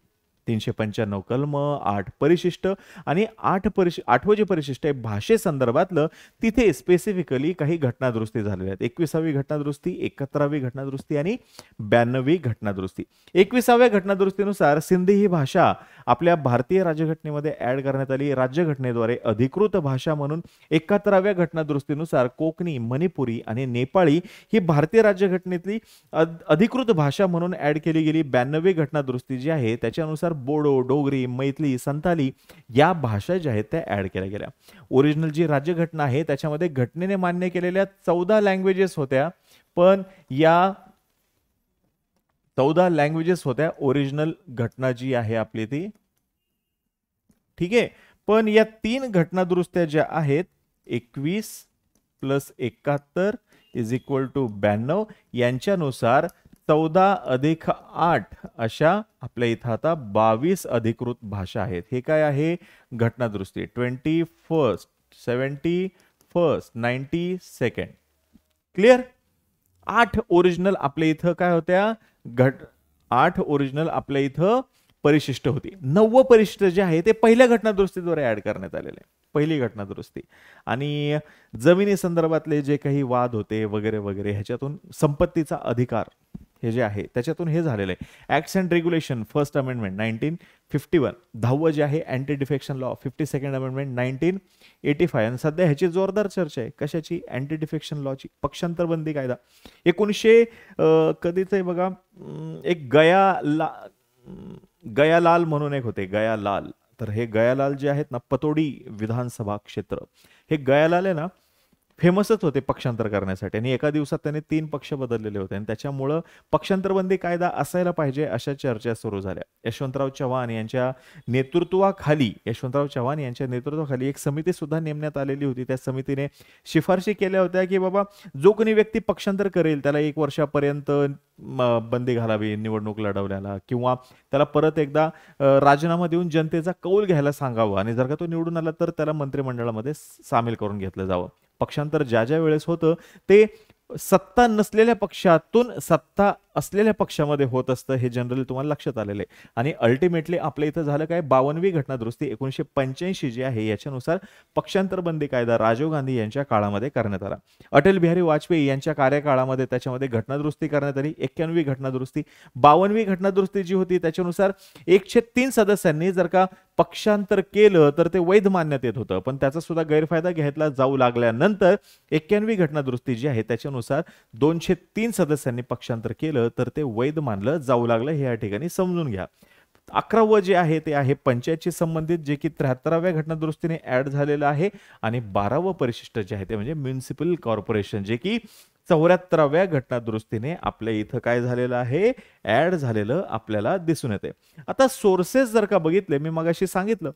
395 कलम, 8 परिशिष्ट आणि 8वं जे परिशिष्ट आहे भाषेसंदर्भातलं तिथे स्पेसिफिकली काही घटनादुरुस्ती झालेल्या आहेत. 21वी घटनादुरुस्ती, 71वी घटनादुरुस्ती आणि 92वी घटनादुरुस्ती. 21व्या घटनादुरुस्तीनुसार सिंधी ही भाषा आपल्या भारतीय राज्यघटनेमध्ये ऍड करण्यात आली. राज्यघटनेद्वारे अधिकृत भाषा म्हणून 71व्या घटनादुरुस्तीनुसार कोकणी, मणिपुरी आणि नेपाळी ही भारतीय राज्यघटनेतली अधिकृत भाषा म्हणून ऍड केली गेली. 92वी घटनादुरुस्ती जी आहे त्याच्यानुसार बोडो, डोगरी, मैथिली, संथाली या भाषा ज्या आहेत त्या ऍड केल्या गेल्या. ओरिजिनल जी राज्यघटना आहे त्याच्यामध्ये घटनेने मान्य केलेल्या 14 लँग्वेजेस होत्या. पण या 14 लँग्वेजेस होत्या ओरिजिनल घटना जी आहे आपली ती. ठीक आहे. पण या 3 घटनादुरुस्त्या ज्या आहेत 21 + 71 = 92 यांच्यानुसार 14 + 8 अशा आपल्या इथं आता 22 अधिकृत भाषा आहेत. हे काय आहे? घटनादुरुस्ती 21st, 71st, 92nd. Clear? 8 original आपल्या इथं काय होत्या? 8 ओरिजिनल आपल्या इथं परिशिष्ट होती. 9वं परिशिष्ट जे आहे ते पहिल्या घटनादुरुस्तीद्वारे ऍड करण्यात आलेले. पहिली घटनादुरुस्ती. आणि जमिनी संदर्भातले जे काही वाद होते वगैरे वगैरे ह्याच्यातून संपत्तीचा अधिकार हे जे आहे त्याच्यातून हे झालेलं आहे. Acts and regulation first amendment 1951. 10वं जे आहे anti defection law 52nd amendment 1985. आणि सध्या ह्याची जोरदार चर्चा आहे. कशाची? अँटी डिफेक्शन लॉची. पक्षांतर बंदी कायदा 1900 कधीच आहे बघा. एक गयालाल म्हणून एक होते, गयालाल. तर हे गयालाल जे आहेत ना पतोडी विधानसभा क्षेत्र, हे गयालाल आहे ना फेमसच होते पक्षांतर करण्यासाठी. आणि एका दिवसात त्यांनी 3 पक्ष बदललेले होते. आणि त्याच्यामुळं पक्षांतरबंदी कायदा असायला पाहिजे अशा चर्चा सुरू झाल्या. यशवंतराव चव्हाण यांच्या नेतृत्वाखाली एक समिती सुद्धा नेमण्यात आलेली होती. त्या समितीने शिफारशी केल्या होत्या की बाबा जो कोणी व्यक्ती पक्षांतर करेल त्याला 1 वर्षापर्यंत बंदी घालावी निवडणूक लढवल्याला, किंवा त्याला परत एकदा राजीनामा देऊन जनतेचा कौल घ्यायला सांगावं. आणि जर का तो निवडून आला तर त्याला मंत्रिमंडळामध्ये सामील करून घेतलं जावं. पक्षांतर ज्या वेळेस होतं ते सत्ता नसलेल्या पक्षातून सत्ता असलेल्या पक्षामध्ये होत असतं, हे जनरली तुम्हाला लक्षात आलेलं आहे. आणि अल्टिमेटली आपल्या इथं झालं काय, 52वी घटनादुरुस्ती 1985 जी आहे याच्यानुसार पक्षांतर बंदी कायदा राजीव गांधी यांच्या काळामध्ये करण्यात आला. अटल बिहारी वाजपेयी यांच्या कार्यकाळामध्ये त्याच्यामध्ये घटनादुरुस्ती करण्यात आली, 91वी घटनादुरुस्ती. 52वी घटनादुरुस्ती जी होती त्याच्यानुसार 103 सदस्यांनी जर का पक्षांतर केलं तर ते वैध मानण्यात येत होतं, पण त्याचा सुद्धा गैरफायदा घेतला जाऊ लागल्यानंतर 91वी घटनादुरुस्ती जी आहे त्याच्यानुसार 203 सदस्यांनी पक्षांतर केलं तर ते वैध मानलं जाऊ लागलं, हे या ठिकाणी समजून घ्या. 11वं जे आहे ते आहे पंचायतशी संबंधित, जे की 73व्या घटनादुरुस्तीने ऍड झालेलं आहे. आणि 12वं परिशिष्ट जे आहे ते म्हणजे म्युनिसिपल कॉर्पोरेशन, जे की 74व्या घटनादुरुस्तीने आपल्या इथं काय झालेलं आहे, ऍड झालेलं आपल्याला दिसून येते. आता सोर्सेस जर का बघितले, मी मगाशी सांगितलं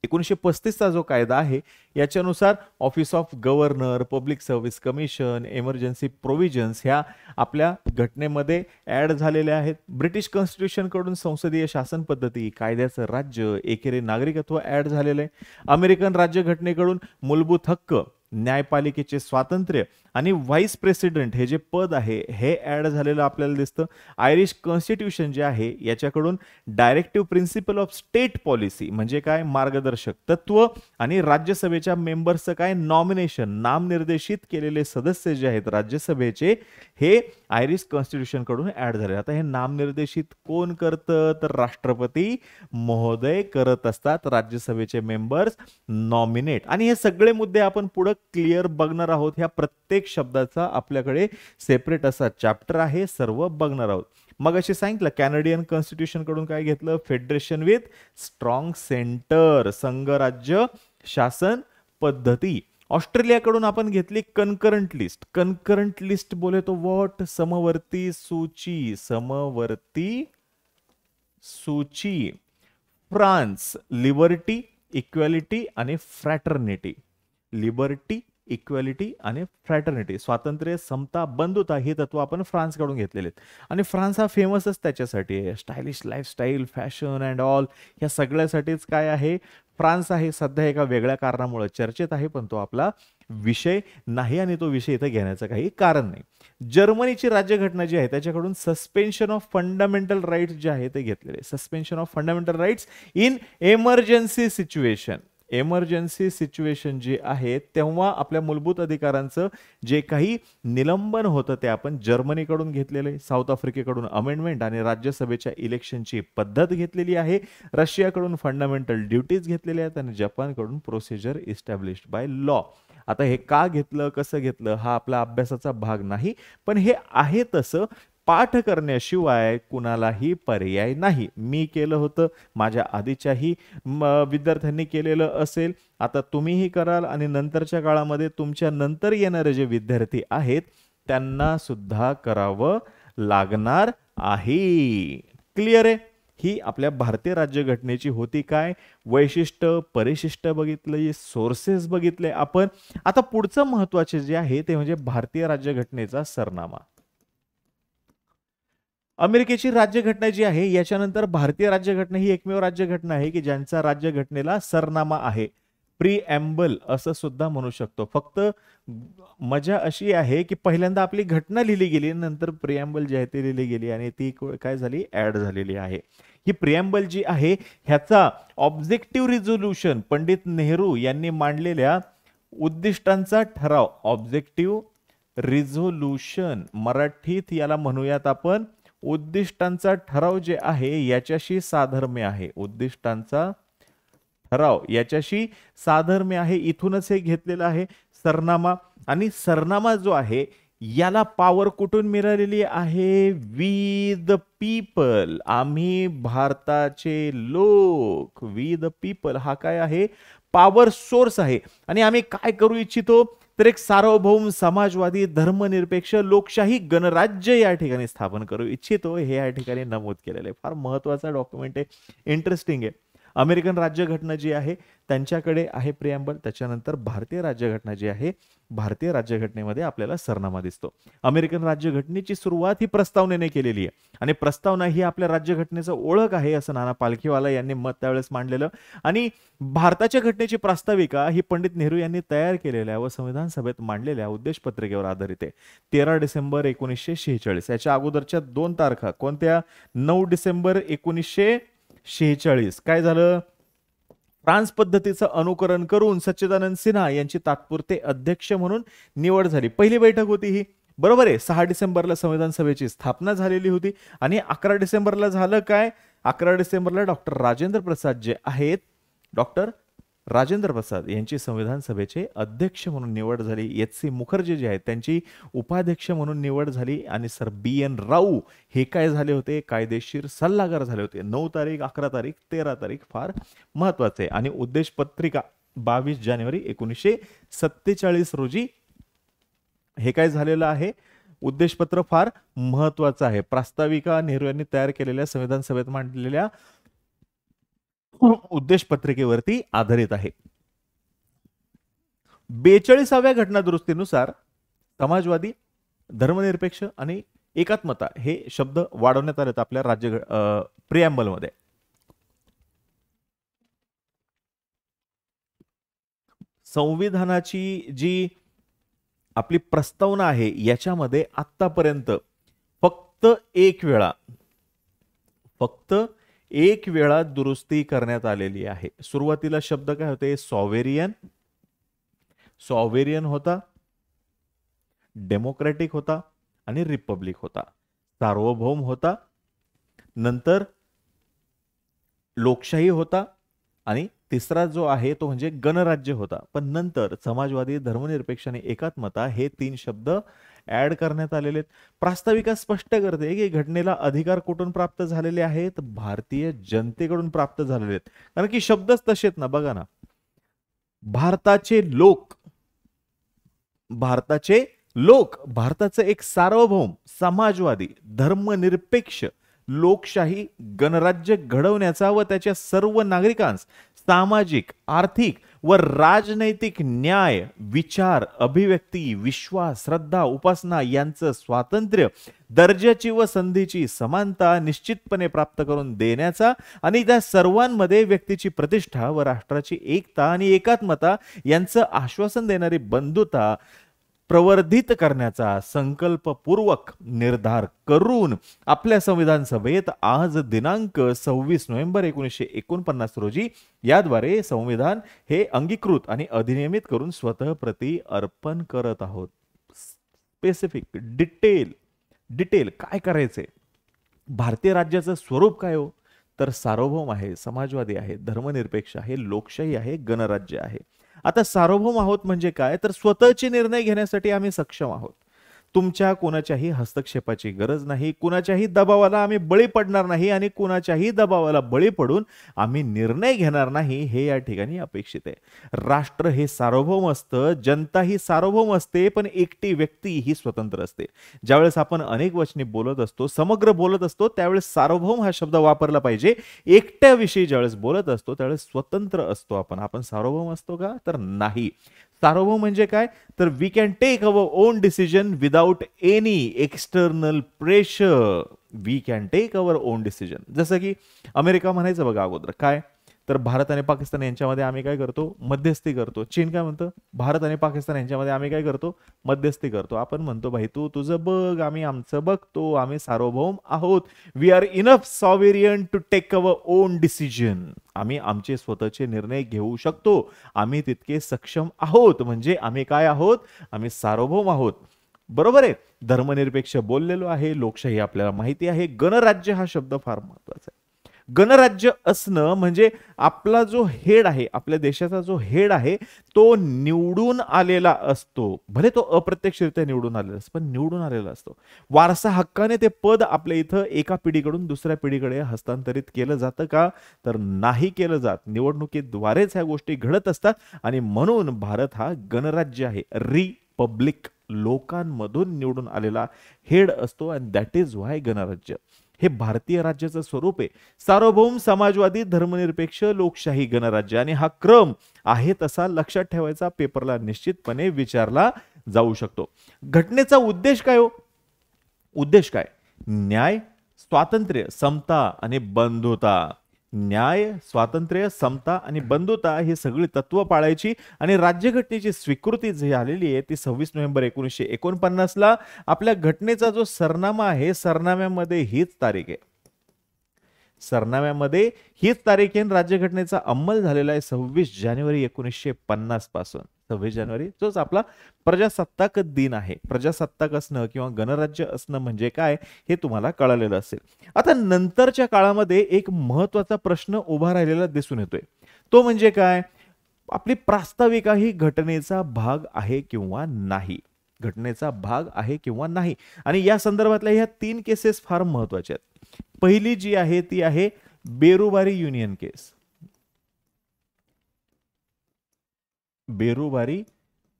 1935चा जो कायदा आहे याच्यानुसार office of governor, public service commission, emergency provisions ह्या आपल्या घटनेमध्ये ऍड झालेल्या आहेत. ब्रिटिश कॉन्स्टिट्यूशन कडून संसदीय शासन पद्धती, कायद्याचं राज्य, एकेरी नागरिकत्व ऍड झालेलं आहे. अमेरिकन राज्यघटनेकडून मूलभूत हक्क, न्यायपालिकेचे स्वातंत्र्य आणि व्हाईस प्रेसिडेंट हे जे पद आहे हे ऍड झालेलं आपल्याला दिसतं. आयरिश कॉन्स्टिट्यूशन जे आहे याच्याकडून directive principle of state policy म्हणजे काय, मार्गदर्शक तत्व, आणि राज्यसभेच्या मेंबर्सचं काय, नॉमिनेशन, नामनिर्देशित केलेले सदस्य जे आहेत राज्यसभेचे हे आयरिश कॉन्स्टिट्यूशन कडून ऍड झाले. आता हे नामनिर्देशित कोण करतं, तर राष्ट्रपती महोदय करत असतात राज्यसभेचे मेंबर्स नॉमिनेट. आणि हे सगळे मुद्दे आपण पुढे क्लिअर बघणार आहोत. ह्या प्रत्येक शब्दाचा आपल्याकडे सेपरेट असा चॅप्टर आहे, सर्व बघणार आहोत. मग असे सांगितलं कॅनडियन कॉन्स्टिट्यूशन कडून काय घेतलं, फेडरेशन विथ स्ट्रॉंग सेंटर, संघराज्य शासन पद्धती. ऑस्ट्रेलियाकडून आपण घेतली कनकरंट लिस्ट. कनकरंट लिस्ट बोले तो व्हॉट, समवर्ती सूची, समवर्ती सूची. फ्रान्स लिबर्टी, इक्वॅलिटी आणि फ्रॅटर्निटी. लिबर्टी, इक्वॅलिटी आणि फ्रॅटर्निटी, स्वातंत्र्य, समता, बंधुता ही तत्व आपण फ्रान्सकडून घेतलेले आहेत. आणि फ्रान्स हा फेमसच त्याच्यासाठी आहे, stylish lifestyle, fashion and all, या सगळ्यासाठीच काय आहे, फ्रान्स आहे. सध्या एका वेगळ्या कारणामुळे चर्चेत आहे, पण तो आपला विषय नाही आणि तो विषय इथे घेण्याचं काही कारण नाही. जर्मनीची राज्यघटना जी आहे त्याच्याकडून सस्पेन्शन ऑफ फंडामेंटल राईट्स जे आहे ते घेतलेले. Suspension of fundamental rights in emergency situation. Emergency situation जी आहे तेव्हा आपल्या मूलभूत अधिकारांचं जे काही निलंबन होतं ते आपण जर्मनीकडून घेतलेलं आहे. साऊथ आफ्रिकेकडून अमेंडमेंट आणि राज्यसभेच्या इलेक्शनची पद्धत घेतलेली आहे. रशियाकडून फंडामेंटल ड्युटीज घेतलेल्या आहेत आणि जपानकडून प्रोसिजर इस्टॅब्लिश्ड बाय लॉ. आता हे का घेतलं, कसं घेतलं हा आपला अभ्यासाचा भाग नाही, पण हे आहे तसं पाठ करण्याशिवाय कुणालाही पर्याय नाही. मी केलं होतं, माझ्या आधीच्याही विद्यार्थ्यांनी केलेलं असेल, आता तुम्हीही कराल आणि नंतरच्या काळामध्ये तुमच्या नंतर येणारे जे विद्यार्थी आहेत त्यांना सुद्धा करावं लागणार आहे. क्लिअर आहे. ही आपल्या भारतीय राज्यघटनेची होती काय, वैशिष्ट्य, परिशिष्ट बघितले, सोर्सेस बघितले आपण. आता पुढचं महत्वाचे जे आहे ते म्हणजे भारतीय राज्यघटनेचा सरनामा. अमेरिकेची राज्यघटना जी आहे याच्यानंतर भारतीय राज्यघटना ही एकमेव राज्यघटना आहे की ज्यांचा राज्यघटनेला सरनामा आहे. प्रीएम्बल असं सुद्धा म्हणू शकतो. फक्त मजा अशी आहे की पहिल्यांदा आपली घटना लिहिली गेली, नंतर प्रीएम्बल जी आहे ती लिहिली गेली आणि ती काय झाली, ऍड झालेली आहे. ही प्रीएम्बल जी आहे ह्याचा ऑब्जेक्टिव्ह रिझोल्युशन पंडित नेहरू यांनी मांडलेल्या उद्दिष्टांचा ठराव, ऑब्जेक्टिव्ह रिझोल्युशन मराठीत याला म्हणूयात आपण उद्दिष्टांचा ठराव जे आहे याच्याशी साधर्म्य आहे. उद्दिष्टांचा ठराव याच्याशी साधर्म्य आहे. इथूनच हे घेतलेलं आहे सरनामा. आणि सरनामा जो आहे याला पॉवर कुठून मिळालेली आहे, वी द पीपल, आम्ही भारताचे लोक. वी द पीपल हा काय आहे, पॉवर सोर्स आहे. आणि आम्ही काय करू इच्छितो, तर एक सार्वभौम समाजवादी धर्मनिरपेक्ष लोकशाही गणराज्य या ठिकाणी स्थापन करू इच्छितो. हे या ठिकाणी नमूद केलेलं आहे. फार महत्वाचा डॉक्युमेंट आहे, इंटरेस्टिंग आहे. अमेरिकन राज्यघटना जी आहे त्यांच्याकडे आहे प्रिॲम्बल, त्याच्यानंतर भारतीय राज्यघटना जी आहे, भारतीय राज्यघटनेमध्ये आपल्याला सरनामा दिसतो. अमेरिकन राज्यघटनेची सुरुवात ही प्रस्तावनेने केलेली आहे आणि प्रस्तावना ही आपल्या राज्यघटनेचं ओळख आहे असं नाना पालखीवाला यांनी मत त्यावेळेस मांडलेलं. आणि भारताच्या घटनेची प्रास्ताविका ही पंडित नेहरू यांनी तयार केलेल्या व संविधान सभेत मांडलेल्या उद्देश पत्रिकेवर आधारित आहे. 13 डिसेंबर 1946. याच्या अगोदरच्या 2 तारखा कोणत्या? 9 डिसेंबर 1946. काय झालं? फ्रान्स पद्धतीचं अनुकरण करून सच्चिदानंद सिन्हा यांची तात्पुरते अध्यक्ष म्हणून निवड झाली. पहिली बैठक होती ही, बरोबर आहे. 6 डिसेंबरला संविधान सभेची स्थापना झालेली होती आणि 11 डिसेंबरला झालं काय? 11 डिसेंबरला डॉक्टर राजेंद्र प्रसाद जे आहेत, डॉक्टर राजेंद्र प्रसाद यांची संविधान सभेचे अध्यक्ष म्हणून निवड झाली. एच.सी. मुखर्जी जे आहेत त्यांची उपाध्यक्ष म्हणून निवड झाली आणि सर बी.एन. राऊ हे काय झाले होते? कायदेशीर सल्लागार झाले होते. 9 तारीख, 11 तारीख, 13 तारीख फार महत्वाचे. आणि उद्देश पत्रिका 22 जानेवारी 1947 रोजी हे काय झालेलं आहे? उद्देशपत्र फार महत्वाचं आहे. प्रास्ताविका नेहरू यांनी तयार केलेल्या संविधान सभेत मांडलेल्या उद्देश पत्रिकेवरती आधारित आहे. 42व्या घटना दुरुस्तीनुसार समाजवादी, धर्मनिरपेक्ष आणि एकात्मता हे शब्द वाढवण्यात आलेत आपल्या राज्य प्रिॲम्बल मध्ये. संविधानाची जी आपली प्रस्तावना आहे याच्यामध्ये आतापर्यंत फक्त एक वेळा दुरुस्ती करण्यात आलेली आहे. सुरुवातीला शब्द काय होते? सॉव्हेरियन होता, डेमोक्रॅटिक होता आणि रिपब्लिक होता. सार्वभौम होता, नंतर लोकशाही होता आणि तिसरा जो आहे तो म्हणजे गणराज्य होता. पण नंतर समाजवादी, धर्मनिरपेक्ष आणि एकात्मता हे 3 शब्द ऍड करण्यात आलेले आहेत. प्रास्ताविका स्पष्ट करते की घटनेला अधिकार कुठून प्राप्त झालेले आहेत? भारतीय जनतेकडून प्राप्त झालेले आहेत. कारण की शब्दच तसेच ना, बघा ना, भारताचे लोक, भारताचं एक सार्वभौम, समाजवादी, धर्मनिरपेक्ष, लोकशाही गणराज्य घडवण्याचा व त्याच्या सर्व नागरिकांस सामाजिक, आर्थिक व राजनैतिक न्याय, विचार, अभिव्यक्ती, विश्वास, श्रद्धा, उपासना यांचं स्वातंत्र्य, दर्जाची व संधीची समानता निश्चितपणे प्राप्त करून देण्याचा आणि त्या सर्वांमध्ये व्यक्तीची प्रतिष्ठा व राष्ट्राची एकता आणि एकात्मता यांचं आश्वासन देणारी बंधुता प्रवर्धित करण्याचा संकल्पपूर्वक निर्धार करून आपल्या संविधान सभेत आज दिनांक 26 नोव्हेंबर 1949 रोजी याद्वारे संविधान हे अंगीकृत आणि अधिनियमित करून स्वतः प्रती अर्पण करत आहोत. स्पेसिफिक डिटेल काय करायचे? भारतीय राज्याचं स्वरूप काय हो? तर सार्वभौम आहे, समाजवादी आहे, धर्मनिरपेक्ष आहे, लोकशाही आहे, गणराज्य आहे. आता सार्वभौम आहोत म्हणजे काय? तर स्वतःचे निर्णय घेण्यासाठी आम्ही सक्षम आहोत. तुमच्या कोणाच्याही हस्तक्षेपाची गरज नाही, कुणाच्याही दबावाला आम्ही बळी पडणार नाही आणि कुणाच्याही दबावाला बळी पडून आम्ही निर्णय घेणार नाही, हे या ठिकाणी अपेक्षित आहे. राष्ट्र हे सार्वभौम असतं, जनता ही सार्वभौम असते, पण एकटी व्यक्ती ही स्वतंत्र असते. ज्यावेळेस आपण अनेक वचनी बोलत असतो, समग्र बोलत असतो, त्यावेळेस सार्वभौम हा शब्द वापरला पाहिजे. एकट्याविषयी ज्यावेळेस बोलत असतो त्यावेळेस स्वतंत्र असतो आपण सार्वभौम असतो का? तर नाही. सार्वभौम म्हणजे काय? तर we can take our own decision without any external pressure. We can take our own decision. जसं की अमेरिका म्हणायचं बघा अगोदर काय? तर भारत आणि पाकिस्तान यांच्यामध्ये आम्ही काय करतो? मध्यस्थी करतो. चीन काय म्हणतं? भारत आणि पाकिस्तान यांच्यामध्ये आम्ही काय करतो? मध्यस्थी करतो. आपण म्हणतो भाई तू तुझं बघ, आम्ही आमचं बघतो, आम्ही सार्वभौम आहोत. We are enough sovereign to take our own decision. आम्ही आमचे स्वतःचे निर्णय घेऊ शकतो, आम्ही तितके सक्षम आहोत. म्हणजे आम्ही काय आहोत? आम्ही सार्वभौम आहोत. बरोबर आहे. धर्मनिरपेक्ष बोललेलो आहे, लोकशाही आपल्याला माहिती आहे. गणराज्य हा शब्द फार महत्वाचा आहे. गणराज्य असणं म्हणजे आपला जो हेड आहे, आपल्या देशाचा जो हेड आहे तो निवडून आलेला असतो. भले तो अप्रत्यक्षरित्या निवडून आलेला असतो, पण निवडून आलेला असतो. वारसा हक्काने ते पद आपल्या इथं एका पिढीकडून दुसऱ्या पिढीकडे हस्तांतरित केलं जातं का? तर नाही केलं जात. निवडणुकीद्वारेच ह्या गोष्टी घडत असतात आणि म्हणून भारत हा गणराज्य आहे. रिपब्लिक, लोकांमधून निवडून आलेला हेड असतो आणि दॅट इज व्हाय गणराज्य. हे भारतीय राज्याचं स्वरूप आहे. सार्वभौम समाजवादी धर्मनिरपेक्ष लोकशाही गणराज्य आणि हा क्रम आहे तसा लक्षात ठेवायचा, पेपरला निश्चितपणे विचारला जाऊ शकतो. घटनेचा उद्देश काय हो? उद्देश काय? न्याय, स्वातंत्र्य, समता आणि बंधुता. न्याय, स्वातंत्र्य, समता आणि बंधुता ही सगळी तत्व पाळायची आणि राज्यघटनेची स्वीकृती जी आलेली आहे ती 26 नोव्हेंबर 1949 ला. आपल्या घटनेचा जो सरनामा आहे, सरनाम्यामध्ये हीच तारीख आहे. सरनाम्यामध्ये हीच तारीख आहे. राज्यघटनेचा अंमल झालेला आहे 26 जानेवारी 1950 पासून. 26 जानेवारी तोच आपला प्रजासत्ताक दिन आहे. प्रजासत्ताक असणं किंवा गणराज्य असणं म्हणजे काय हे तुम्हाला कळलेलं असेल. आता नंतरच्या काळामध्ये एक महत्वाचा प्रश्न उभा राहिलेला दिसून येतोय. तो म्हणजे काय? आपली प्रास्ताविका ही घटनेचा भाग आहे किंवा नाही. घटनेचा भाग आहे किंवा नाही. आणि या संदर्भातल्या ह्या 3 केसेस फार महत्वाच्या आहेत. पहिली जी आहे ती आहे बेरुबारी युनियन केस. बेरुबारी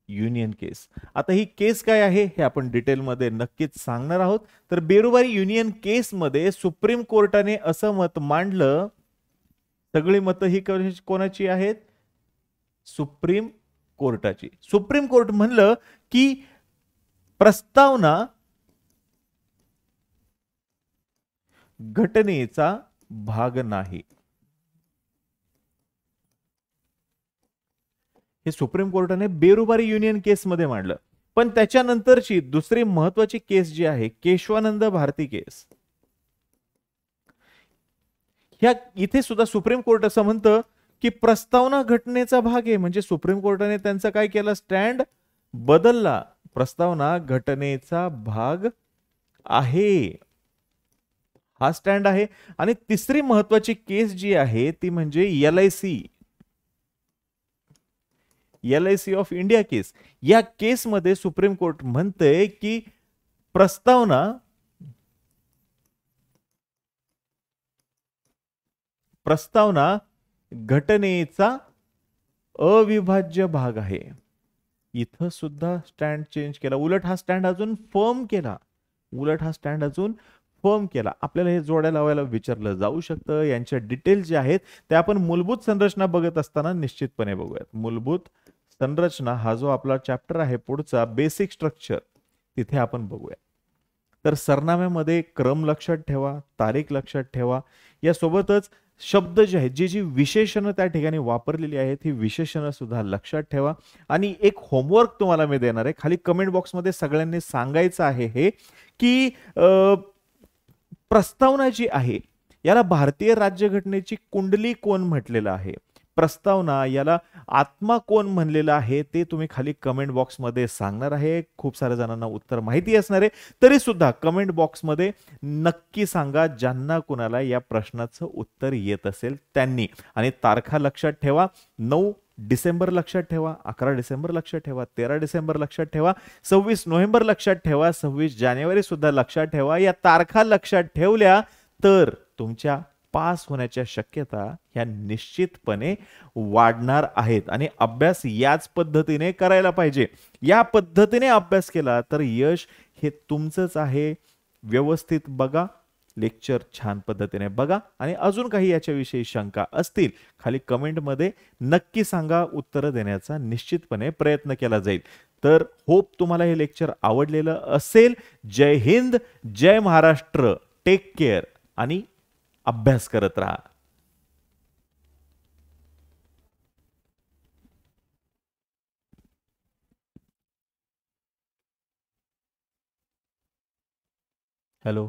युनियन केस. आता ही केस काय आहे हे आपण डिटेलमध्ये नक्कीच सांगणार आहोत. तर बेरुबारी युनियन केस मध्ये सुप्रीम कोर्टाने असं मत मांडलं, सगळी मतं ही कोणाची आहेत? सुप्रीम कोर्टाची. सुप्रीम कोर्ट म्हणलं की प्रस्तावना घटनेचा भाग नाही. हे सुप्रीम कोर्टाने बेरुबारी युनियन केस मध्ये मांडलं. पण त्याच्यानंतरची दुसरी महत्वाची केस जी आहे केशवानंद भारती केस, ह्या इथे सुद्धा सुप्रीम कोर्ट असं म्हणतं की प्रस्तावना घटनेचा भाग आहे. म्हणजे सुप्रीम कोर्टाने त्यांचा काय केलं? स्टँड बदलला. प्रस्तावना घटनेचा भाग आहे, हा स्टँड आहे. आणि तिसरी महत्वाची केस जी आहे ती म्हणजे LIC ऑफ इंडिया केस. या केस मध्ये सुप्रीम कोर्ट म्हणते की प्रस्तावना घटनेचा अविभाज्य भाग आहे. इथं सुद्धा स्टँड चेंज केला. उलट हा स्टँड अजून फर्म केला. आपल्याला हे जोड्या लावायला विचारलं जाऊ शकतं. यांच्या डिटेल जे आहेत ते आपण मूलभूत संरचना बघत असताना निश्चितपणे बघूयात. मूलभूत संरचना हा जो आपला चॅप्टर आहे पुढचा, बेसिक स्ट्रक्चर, तिथे आपण बघूया. तर सरनाम्यामध्ये क्रम लक्षात ठेवा, तारीख लक्षात ठेवा. यासोबतच शब्द जे आहेत, जी विशेषणं त्या ठिकाणी वापरलेली आहेत, ही विशेषणं सुद्धा लक्षात ठेवा. आणि एक होमवर्क तुम्हाला मी देणार आहे. खाली कमेंट बॉक्समध्ये सगळ्यांनी सांगायचं आहे हे की प्रस्तावना जी आहे याला भारतीय राज्यघटनेची कुंडली कोण म्हटलेलं आहे, प्रस्तावना याला आत्मा कोण म्हणलेला आहे, ते तुम्ही खाली कमेंट बॉक्समध्ये सांगणार आहे. खूप साऱ्या जणांना उत्तर माहिती असणार आहे. तरी सुद्धा कमेंट बॉक्समध्ये नक्की सांगा ज्यांना कुणाला या प्रश्नाचं उत्तर येत असेल त्यांनी. आणि तारखा लक्षात ठेवा. 9 डिसेंबर लक्षात ठेवा, 11 डिसेंबर लक्षात ठेवा, 13 डिसेंबर लक्षात ठेवा, 26 नोव्हेंबर लक्षात ठेवा, 26 जानेवारी सुद्धा लक्षात ठेवा. या तारखा लक्षात ठेवल्या तर तुमच्या पास होण्याच्या शक्यता ह्या निश्चितपणे वाढणार आहेत. आणि अभ्यास याच पद्धतीने करायला पाहिजे. या पद्धतीने अभ्यास केला तर यश हे तुमचंच आहे. व्यवस्थित बघा, लेक्चर छान पद्धतीने बघा. आणि अजून काही याच्याविषयी शंका असतील खाली कमेंटमध्ये नक्की सांगा. उत्तर देण्याचा निश्चितपणे प्रयत्न केला जाईल. तर होप तुम्हाला हे लेक्चर आवडलेलं असेल. जय हिंद, जय महाराष्ट्र. टेक केअर आणि अभ्यास करत राहा. हॅलो.